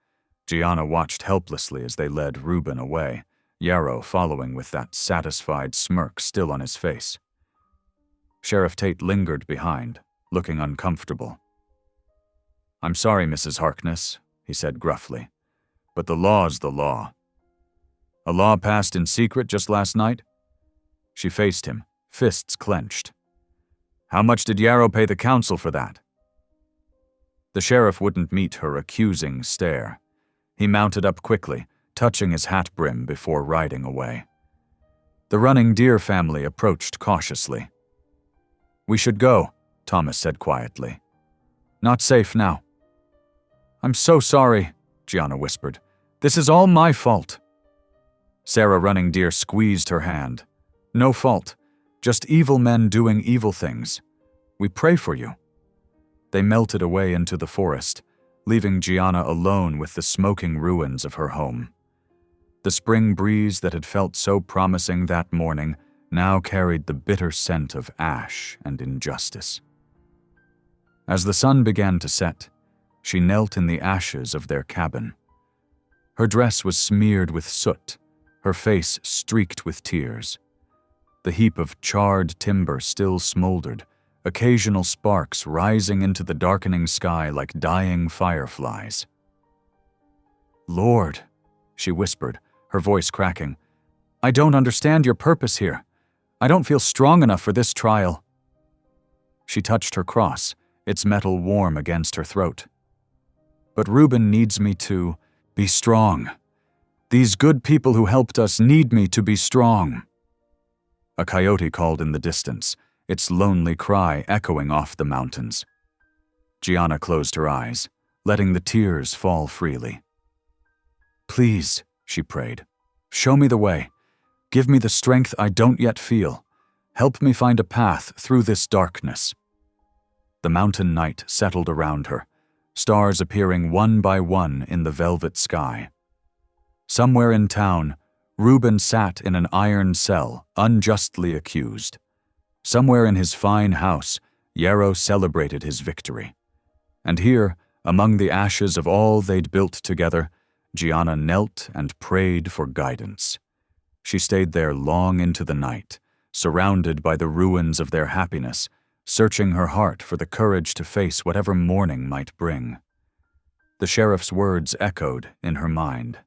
Gianna watched helplessly as they led Reuben away, Yarrow following with that satisfied smirk still on his face. Sheriff Tate lingered behind, looking uncomfortable. "I'm sorry, Mrs. Harkness," he said gruffly, "but the law's the law." "A law passed in secret just last night?" She faced him, fists clenched. "How much did Yarrow pay the council for that?" The sheriff wouldn't meet her accusing stare. He mounted up quickly, touching his hat brim before riding away. The running deer family approached cautiously. "We should go," Thomas said quietly. "Not safe now." "I'm so sorry," Gianna whispered. "This is all my fault." Sarah Running Deer squeezed her hand. "No fault. Just evil men doing evil things. We pray for you." They melted away into the forest, leaving Gianna alone with the smoking ruins of her home. The spring breeze that had felt so promising that morning now carried the bitter scent of ash and injustice. As the sun began to set, she knelt in the ashes of their cabin. Her dress was smeared with soot, her face streaked with tears. The heap of charred timber still smoldered, occasional sparks rising into the darkening sky like dying fireflies. "Lord," she whispered, her voice cracking, "I don't understand your purpose here. I don't feel strong enough for this trial." She touched her cross, its metal warm against her throat. "But Reuben needs me to be strong. These good people who helped us need me to be strong." A coyote called in the distance, its lonely cry echoing off the mountains. Gianna closed her eyes, letting the tears fall freely. "Please," she prayed, "show me the way. Give me the strength I don't yet feel. Help me find a path through this darkness." The mountain night settled around her, stars appearing one by one in the velvet sky. Somewhere in town, Reuben sat in an iron cell, unjustly accused. Somewhere in his fine house, Yarrow celebrated his victory. And here, among the ashes of all they'd built together, Gianna knelt and prayed for guidance. She stayed there long into the night, surrounded by the ruins of their happiness, searching her heart for the courage to face whatever morning might bring. The sheriff's words echoed in her mind.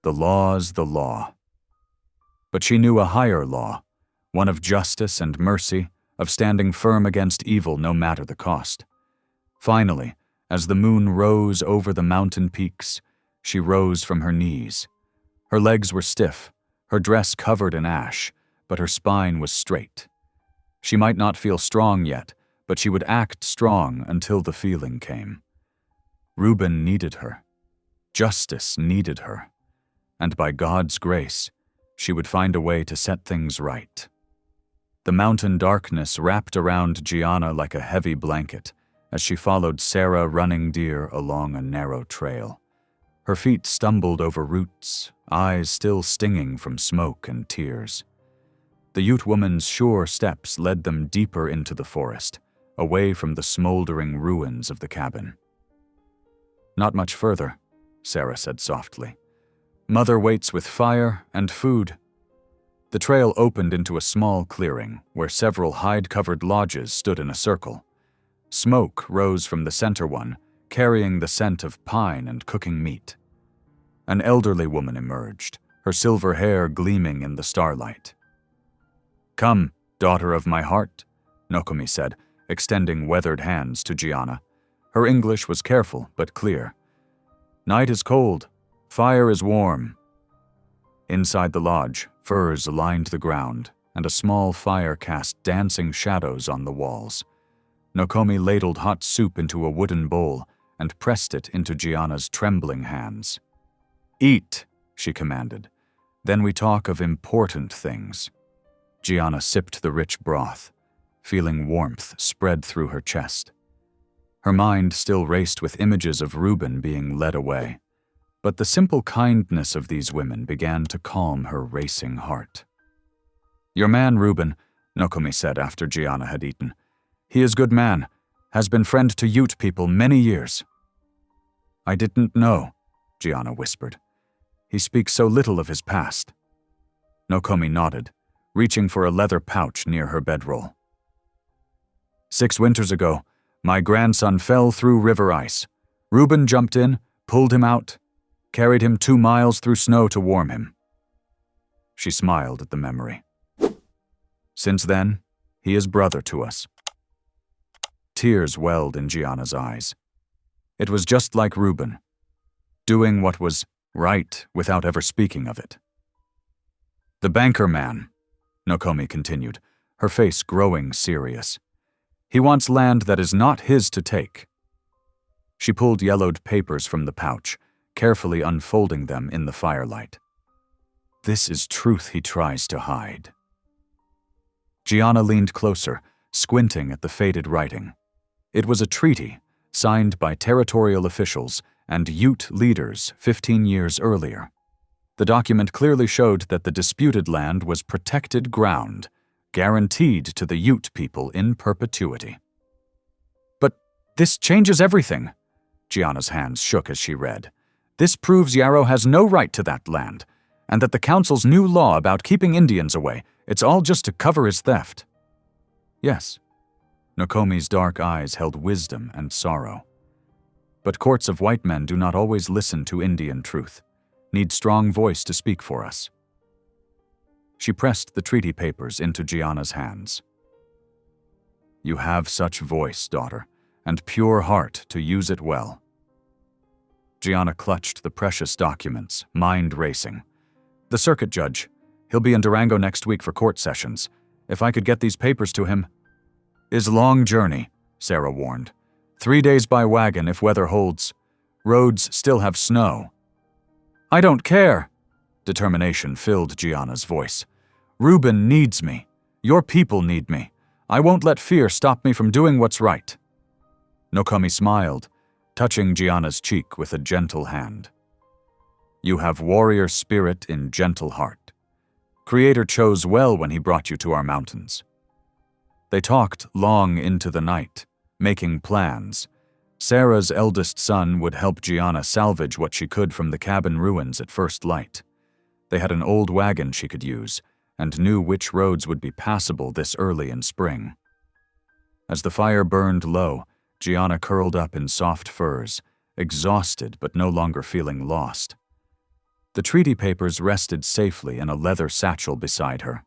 The law's the law. But she knew a higher law, one of justice and mercy, of standing firm against evil no matter the cost. Finally, as the moon rose over the mountain peaks, she rose from her knees. Her legs were stiff, her dress covered in ash, but her spine was straight. She might not feel strong yet, but she would act strong until the feeling came. Reuben needed her. Justice needed her. And by God's grace, she would find a way to set things right. The mountain darkness wrapped around Gianna like a heavy blanket as she followed Sarah Running Deer along a narrow trail. Her feet stumbled over roots, eyes still stinging from smoke and tears. The Ute woman's sure steps led them deeper into the forest, away from the smoldering ruins of the cabin. "Not much further," Sarah said softly. "Mother waits with fire and food." The trail opened into a small clearing where several hide-covered lodges stood in a circle. Smoke rose from the center one, carrying the scent of pine and cooking meat. An elderly woman emerged, her silver hair gleaming in the starlight. "Come, daughter of my heart," Nokomi said, extending weathered hands to Gianna. Her English was careful but clear. "Night is cold. Fire is warm." Inside the lodge, furs lined the ground, and a small fire cast dancing shadows on the walls. Nokomi ladled hot soup into a wooden bowl and pressed it into Gianna's trembling hands. "Eat," she commanded. "Then we talk of important things." Gianna sipped the rich broth, feeling warmth spread through her chest. Her mind still raced with images of Reuben being led away, but the simple kindness of these women began to calm her racing heart. "Your man, Reuben," Nokomi said after Gianna had eaten. "He is good man, has been friend to Ute people many years." "I didn't know," Gianna whispered. "He speaks so little of his past." Nokomi nodded, reaching for a leather pouch near her bedroll. "6 winters ago, my grandson fell through river ice. Reuben jumped in, pulled him out, carried him 2 miles through snow to warm him." She smiled at the memory. "Since then, he is brother to us." Tears welled in Gianna's eyes. It was just like Reuben, doing what was right without ever speaking of it. "The banker man," Nokomi continued, her face growing serious. "He wants land that is not his to take." She pulled yellowed papers from the pouch, carefully unfolding them in the firelight. "This is truth he tries to hide." Gianna leaned closer, squinting at the faded writing. It was a treaty, signed by territorial officials and Ute leaders 15 years earlier. The document clearly showed that the disputed land was protected ground, guaranteed to the Ute people in perpetuity. "But this changes everything," Gianna's hands shook as she read. "This proves Yarrow has no right to that land, and that the council's new law about keeping Indians away, it's all just to cover his theft." "Yes." Nokomi's dark eyes held wisdom and sorrow. "But courts of white men do not always listen to Indian truth, need strong voice to speak for us." She pressed the treaty papers into Gianna's hands. "You have such voice, daughter, and pure heart to use it well." Gianna clutched the precious documents, mind racing. "The circuit judge, he'll be in Durango next week for court sessions. If I could get these papers to him—" "Is long journey," Sarah warned. 3 days by wagon if weather holds. Roads still have snow." "I don't care." Determination filled Gianna's voice. "Reuben needs me. Your people need me. I won't let fear stop me from doing what's right." Nokomi smiled, touching Gianna's cheek with a gentle hand. "You have warrior spirit in gentle heart. Creator chose well when he brought you to our mountains." They talked long into the night, making plans. Sarah's eldest son would help Gianna salvage what she could from the cabin ruins at first light. They had an old wagon she could use, and knew which roads would be passable this early in spring. As the fire burned low, Gianna curled up in soft furs, exhausted but no longer feeling lost. The treaty papers rested safely in a leather satchel beside her.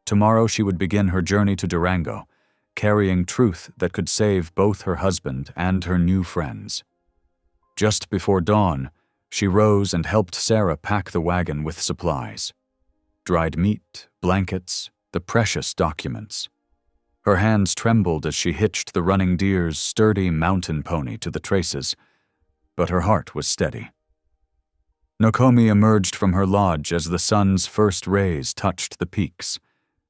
Tomorrow she would begin her journey to Durango, carrying truth that could save both her husband and her new friends. Just before dawn, she rose and helped Sarah pack the wagon with supplies. Dried meat, blankets, the precious documents. Her hands trembled as she hitched the running deer's sturdy mountain pony to the traces, but her heart was steady. Nokomi emerged from her lodge as the sun's first rays touched the peaks.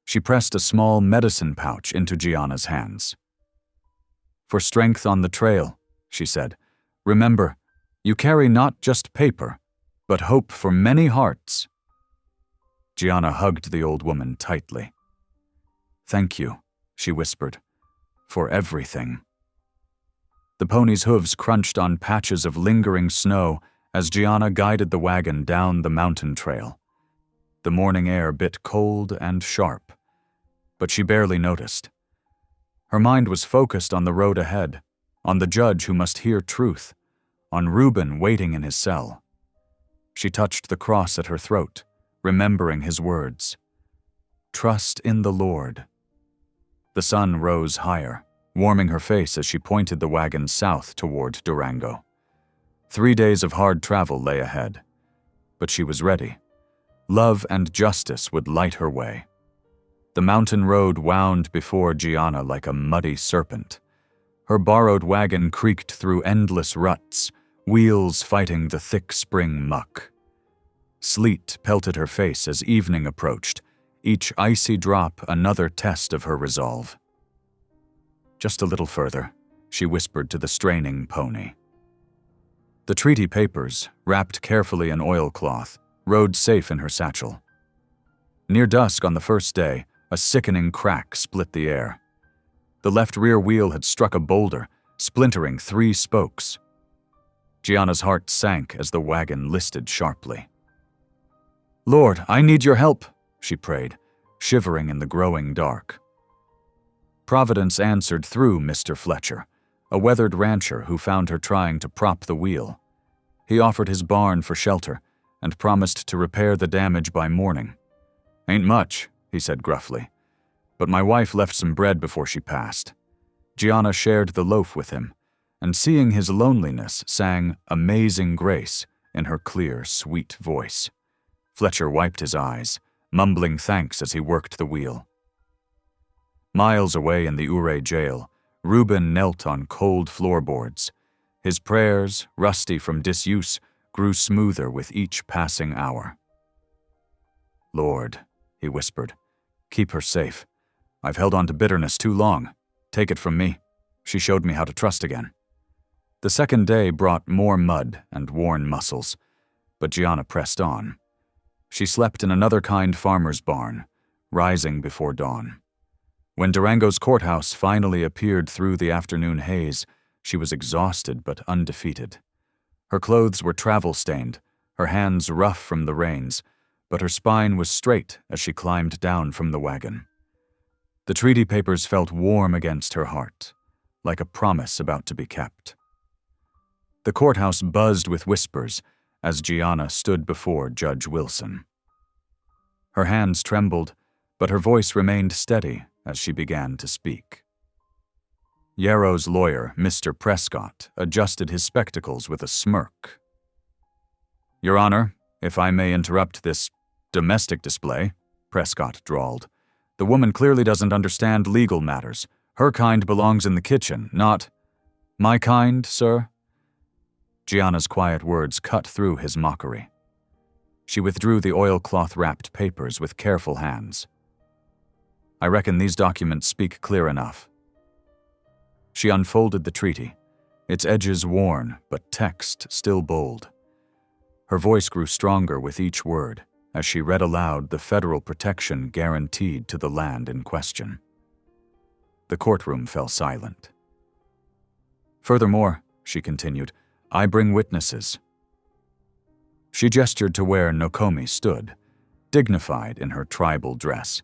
She pressed a small medicine pouch into Gianna's hands. "For strength on the trail," she said, "remember, you carry not just paper, but hope for many hearts." Gianna hugged the old woman tightly. "Thank you," she whispered, "for everything." The pony's hooves crunched on patches of lingering snow as Gianna guided the wagon down the mountain trail. The morning air bit cold and sharp, but she barely noticed. Her mind was focused on the road ahead, on the judge who must hear truth, on Reuben waiting in his cell. She touched the cross at her throat, remembering his words. "Trust in the Lord." The sun rose higher, warming her face as she pointed the wagon south toward Durango. 3 days of hard travel lay ahead, but she was ready. Love and justice would light her way. The mountain road wound before Gianna like a muddy serpent. Her borrowed wagon creaked through endless ruts, wheels fighting the thick spring muck. Sleet pelted her face as evening approached, each icy drop another test of her resolve. "Just a little further," she whispered to the straining pony. The treaty papers, wrapped carefully in oilcloth, rode safe in her satchel. Near dusk on the first day, a sickening crack split the air. The left rear wheel had struck a boulder, splintering 3 spokes. Gianna's heart sank as the wagon listed sharply. "Lord, I need your help," she prayed, shivering in the growing dark. Providence answered through Mr. Fletcher, a weathered rancher who found her trying to prop the wheel. He offered his barn for shelter and promised to repair the damage by morning. "Ain't much," he said gruffly, "but my wife left some bread before she passed." Gianna shared the loaf with him, and seeing his loneliness, sang "Amazing Grace" in her clear, sweet voice. Fletcher wiped his eyes, mumbling thanks as he worked the wheel. Miles away in the Ouray jail, Reuben knelt on cold floorboards. His prayers, rusty from disuse, grew smoother with each passing hour. "Lord," he whispered, "keep her safe. I've held on to bitterness too long. Take it from me. She showed me how to trust again." The second day brought more mud and worn muscles, but Gianna pressed on. She slept in another kind farmer's barn, rising before dawn. When Durango's courthouse finally appeared through the afternoon haze, she was exhausted but undefeated. Her clothes were travel-stained, her hands rough from the rains, but her spine was straight as she climbed down from the wagon. The treaty papers felt warm against her heart, like a promise about to be kept. The courthouse buzzed with whispers as Gianna stood before Judge Wilson. Her hands trembled, but her voice remained steady as she began to speak. Yarrow's lawyer, Mr. Prescott, adjusted his spectacles with a smirk. "Your Honor, if I may interrupt this domestic display," Prescott drawled. "The woman clearly doesn't understand legal matters. Her kind belongs in the kitchen, not—" "My kind, sir?" Gianna's quiet words cut through his mockery. She withdrew the oilcloth-wrapped papers with careful hands. "I reckon these documents speak clear enough." She unfolded the treaty, its edges worn but text still bold. Her voice grew stronger with each word as she read aloud the federal protection guaranteed to the land in question. The courtroom fell silent. "Furthermore," she continued, "I bring witnesses." She gestured to where Nokomi stood, dignified in her tribal dress,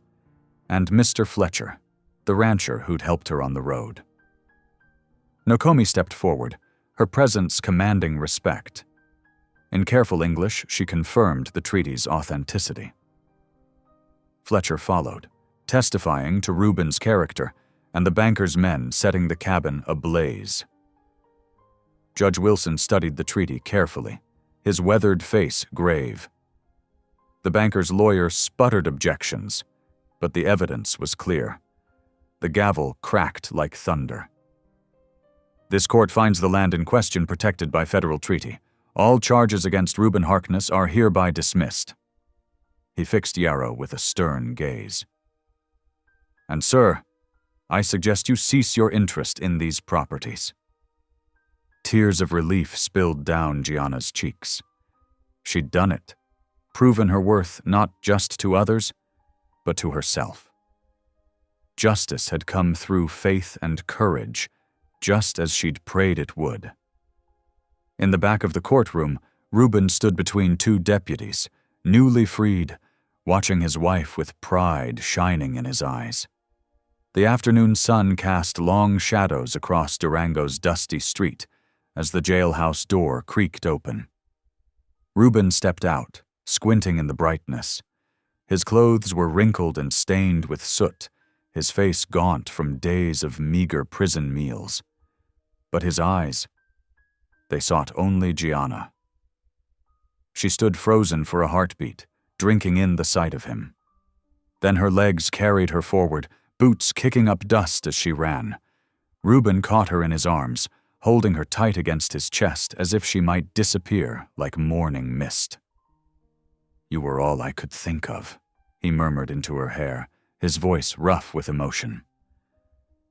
and Mr. Fletcher, the rancher who'd helped her on the road. Nokomi stepped forward, her presence commanding respect. In careful English, she confirmed the treaty's authenticity. Fletcher followed, testifying to Reuben's character and the banker's men setting the cabin ablaze. Judge Wilson studied the treaty carefully, his weathered face grave. The banker's lawyer sputtered objections, but the evidence was clear. The gavel cracked like thunder. "This court finds the land in question protected by federal treaty. All charges against Reuben Harkness are hereby dismissed." He fixed Yarrow with a stern gaze. "And sir, I suggest you cease your interest in these properties." Tears of relief spilled down Gianna's cheeks. She'd done it, proven her worth not just to others, but to herself. Justice had come through faith and courage, just as she'd prayed it would. In the back of the courtroom, Reuben stood between 2 deputies, newly freed, watching his wife with pride shining in his eyes. The afternoon sun cast long shadows across Durango's dusty street as the jailhouse door creaked open. Reuben stepped out, squinting in the brightness. His clothes were wrinkled and stained with soot, his face gaunt from days of meager prison meals. But his eyes, they sought only Gianna. She stood frozen for a heartbeat, drinking in the sight of him. Then her legs carried her forward, boots kicking up dust as she ran. Reuben caught her in his arms, holding her tight against his chest as if she might disappear like morning mist. "You were all I could think of," he murmured into her hair, his voice rough with emotion.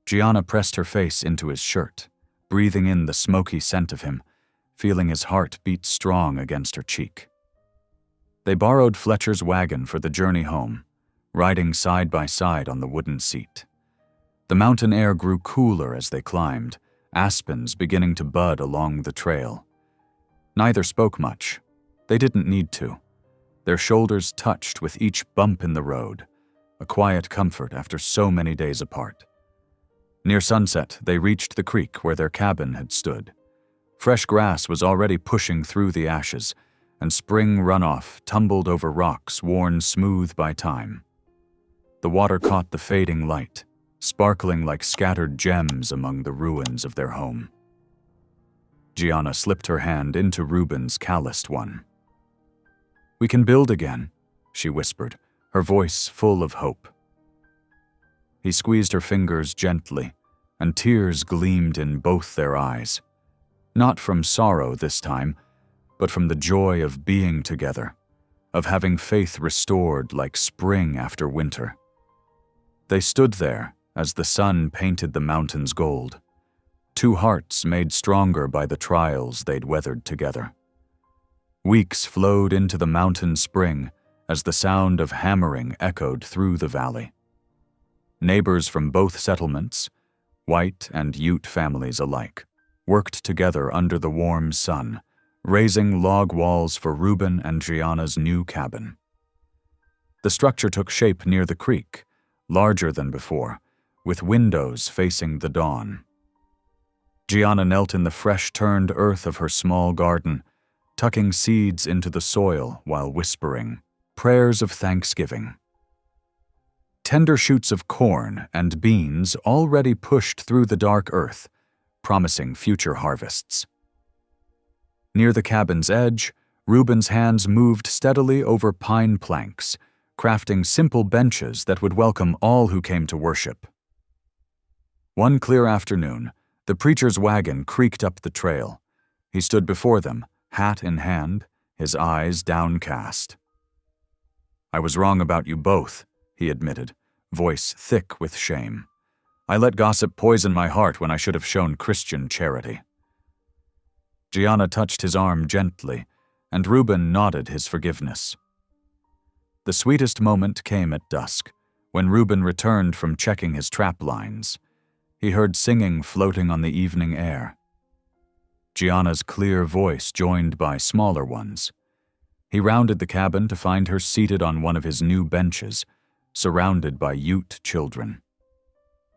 Gianna pressed her face into his shirt, breathing in the smoky scent of him, feeling his heart beat strong against her cheek. They borrowed Fletcher's wagon for the journey home, riding side by side on the wooden seat. The mountain air grew cooler as they climbed, aspens beginning to bud along the trail. Neither spoke much. They didn't need to. Their shoulders touched with each bump in the road, a quiet comfort after so many days apart. Near sunset, they reached the creek where their cabin had stood. Fresh grass was already pushing through the ashes, and spring runoff tumbled over rocks worn smooth by time. The water caught the fading light, sparkling like scattered gems among the ruins of their home. Gianna slipped her hand into Reuben's calloused one. "We can build again," she whispered, her voice full of hope. He squeezed her fingers gently, and tears gleamed in both their eyes. Not from sorrow this time, but from the joy of being together, of having faith restored like spring after winter. They stood there as the sun painted the mountains gold, two hearts made stronger by the trials they'd weathered together. Weeks flowed into the mountain spring as the sound of hammering echoed through the valley. Neighbors from both settlements, white and Ute families alike, worked together under the warm sun, raising log walls for Reuben and Gianna's new cabin. The structure took shape near the creek, larger than before, with windows facing the dawn. Gianna knelt in the fresh-turned earth of her small garden, tucking seeds into the soil while whispering prayers of thanksgiving. Tender shoots of corn and beans already pushed through the dark earth, promising future harvests. Near the cabin's edge, Reuben's hands moved steadily over pine planks, crafting simple benches that would welcome all who came to worship. One clear afternoon, the preacher's wagon creaked up the trail. He stood before them, hat in hand, his eyes downcast. "I was wrong about you both," he admitted, voice thick with shame. "I let gossip poison my heart when I should have shown Christian charity." Gianna touched his arm gently, and Reuben nodded his forgiveness. The sweetest moment came at dusk, when Reuben returned from checking his trap lines. He heard singing floating on the evening air. Gianna's clear voice joined by smaller ones. He rounded the cabin to find her seated on one of his new benches, surrounded by Ute children.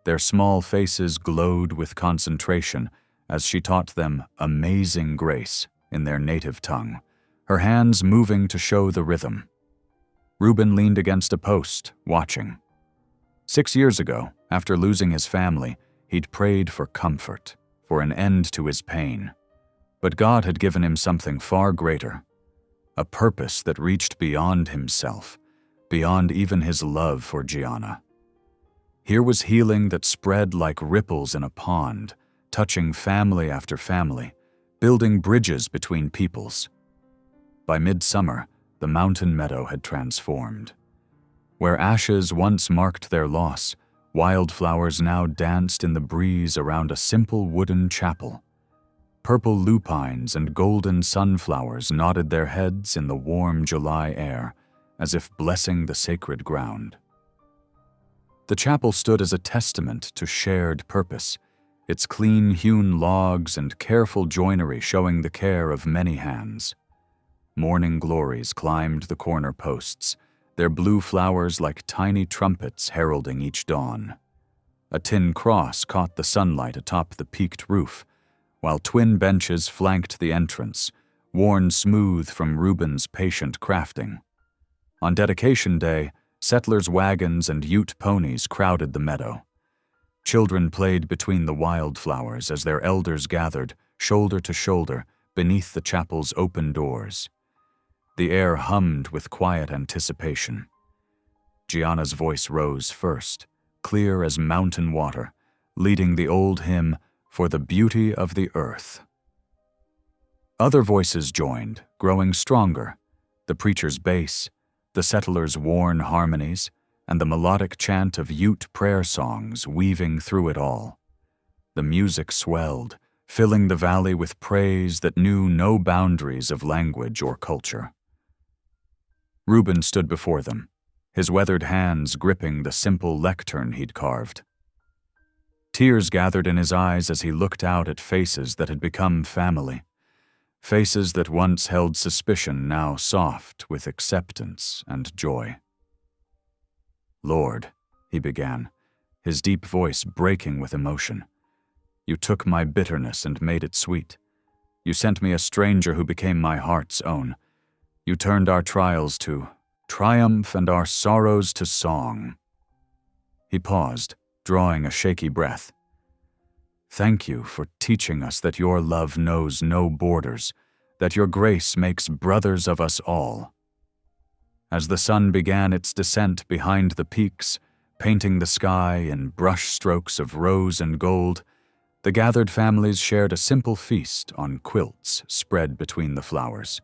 Their small faces glowed with concentration as she taught them amazing grace in their native tongue, her hands moving to show the rhythm. Reuben leaned against a post, watching. 6 years ago, after losing his family, he'd prayed for comfort, for an end to his pain. But God had given him something far greater, a purpose that reached beyond himself, beyond even his love for Gianna. Here was healing that spread like ripples in a pond, touching family after family, building bridges between peoples. By midsummer, the mountain meadow had transformed. Where ashes once marked their loss, wildflowers now danced in the breeze around a simple wooden chapel. Purple lupines and golden sunflowers nodded their heads in the warm July air, as if blessing the sacred ground. The chapel stood as a testament to shared purpose, its clean-hewn logs and careful joinery showing the care of many hands. Morning glories climbed the corner posts, their blue flowers like tiny trumpets heralding each dawn. A tin cross caught the sunlight atop the peaked roof, while twin benches flanked the entrance, worn smooth from Reuben's patient crafting. On dedication day, settlers' wagons and Ute ponies crowded the meadow. Children played between the wildflowers as their elders gathered, shoulder to shoulder, beneath the chapel's open doors. The air hummed with quiet anticipation. Gianna's voice rose first, clear as mountain water, leading the old hymn, "For the Beauty of the Earth." Other voices joined, growing stronger, the preacher's bass, the settlers' worn harmonies, and the melodic chant of Ute prayer songs weaving through it all. The music swelled, filling the valley with praise that knew no boundaries of language or culture. Reuben stood before them, his weathered hands gripping the simple lectern he'd carved. Tears gathered in his eyes as he looked out at faces that had become family, faces that once held suspicion, now soft with acceptance and joy. "Lord," he began, his deep voice breaking with emotion, "you took my bitterness and made it sweet. You sent me a stranger who became my heart's own. You turned our trials to triumph and our sorrows to song." He paused, drawing a shaky breath. "Thank you for teaching us that your love knows no borders, that your grace makes brothers of us all." As the sun began its descent behind the peaks, painting the sky in brush strokes of rose and gold, the gathered families shared a simple feast on quilts spread between the flowers.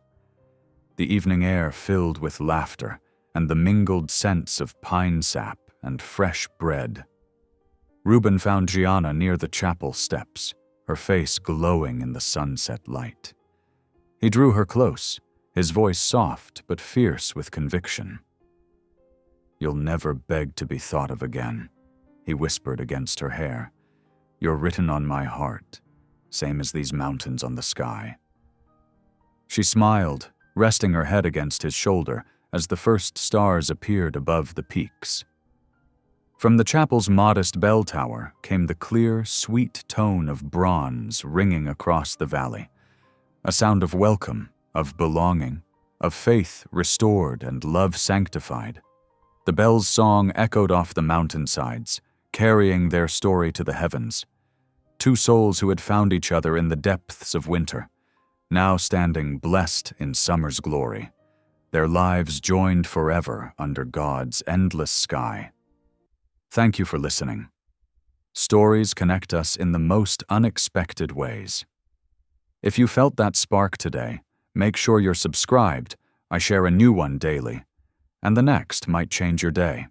The evening air filled with laughter and the mingled scents of pine sap and fresh bread. Reuben found Gianna near the chapel steps, her face glowing in the sunset light. He drew her close, his voice soft but fierce with conviction. "You'll never beg to be thought of again," he whispered against her hair. "You're written on my heart, same as these mountains on the sky." She smiled, resting her head against his shoulder as the first stars appeared above the peaks. From the chapel's modest bell tower came the clear, sweet tone of bronze ringing across the valley, a sound of welcome, of belonging, of faith restored and love sanctified. The bell's song echoed off the mountainsides, carrying their story to the heavens. Two souls who had found each other in the depths of winter, now standing blessed in summer's glory, their lives joined forever under God's endless sky. Thank you for listening. Stories connect us in the most unexpected ways. If you felt that spark today, make sure you're subscribed. I share a new one daily, and the next might change your day.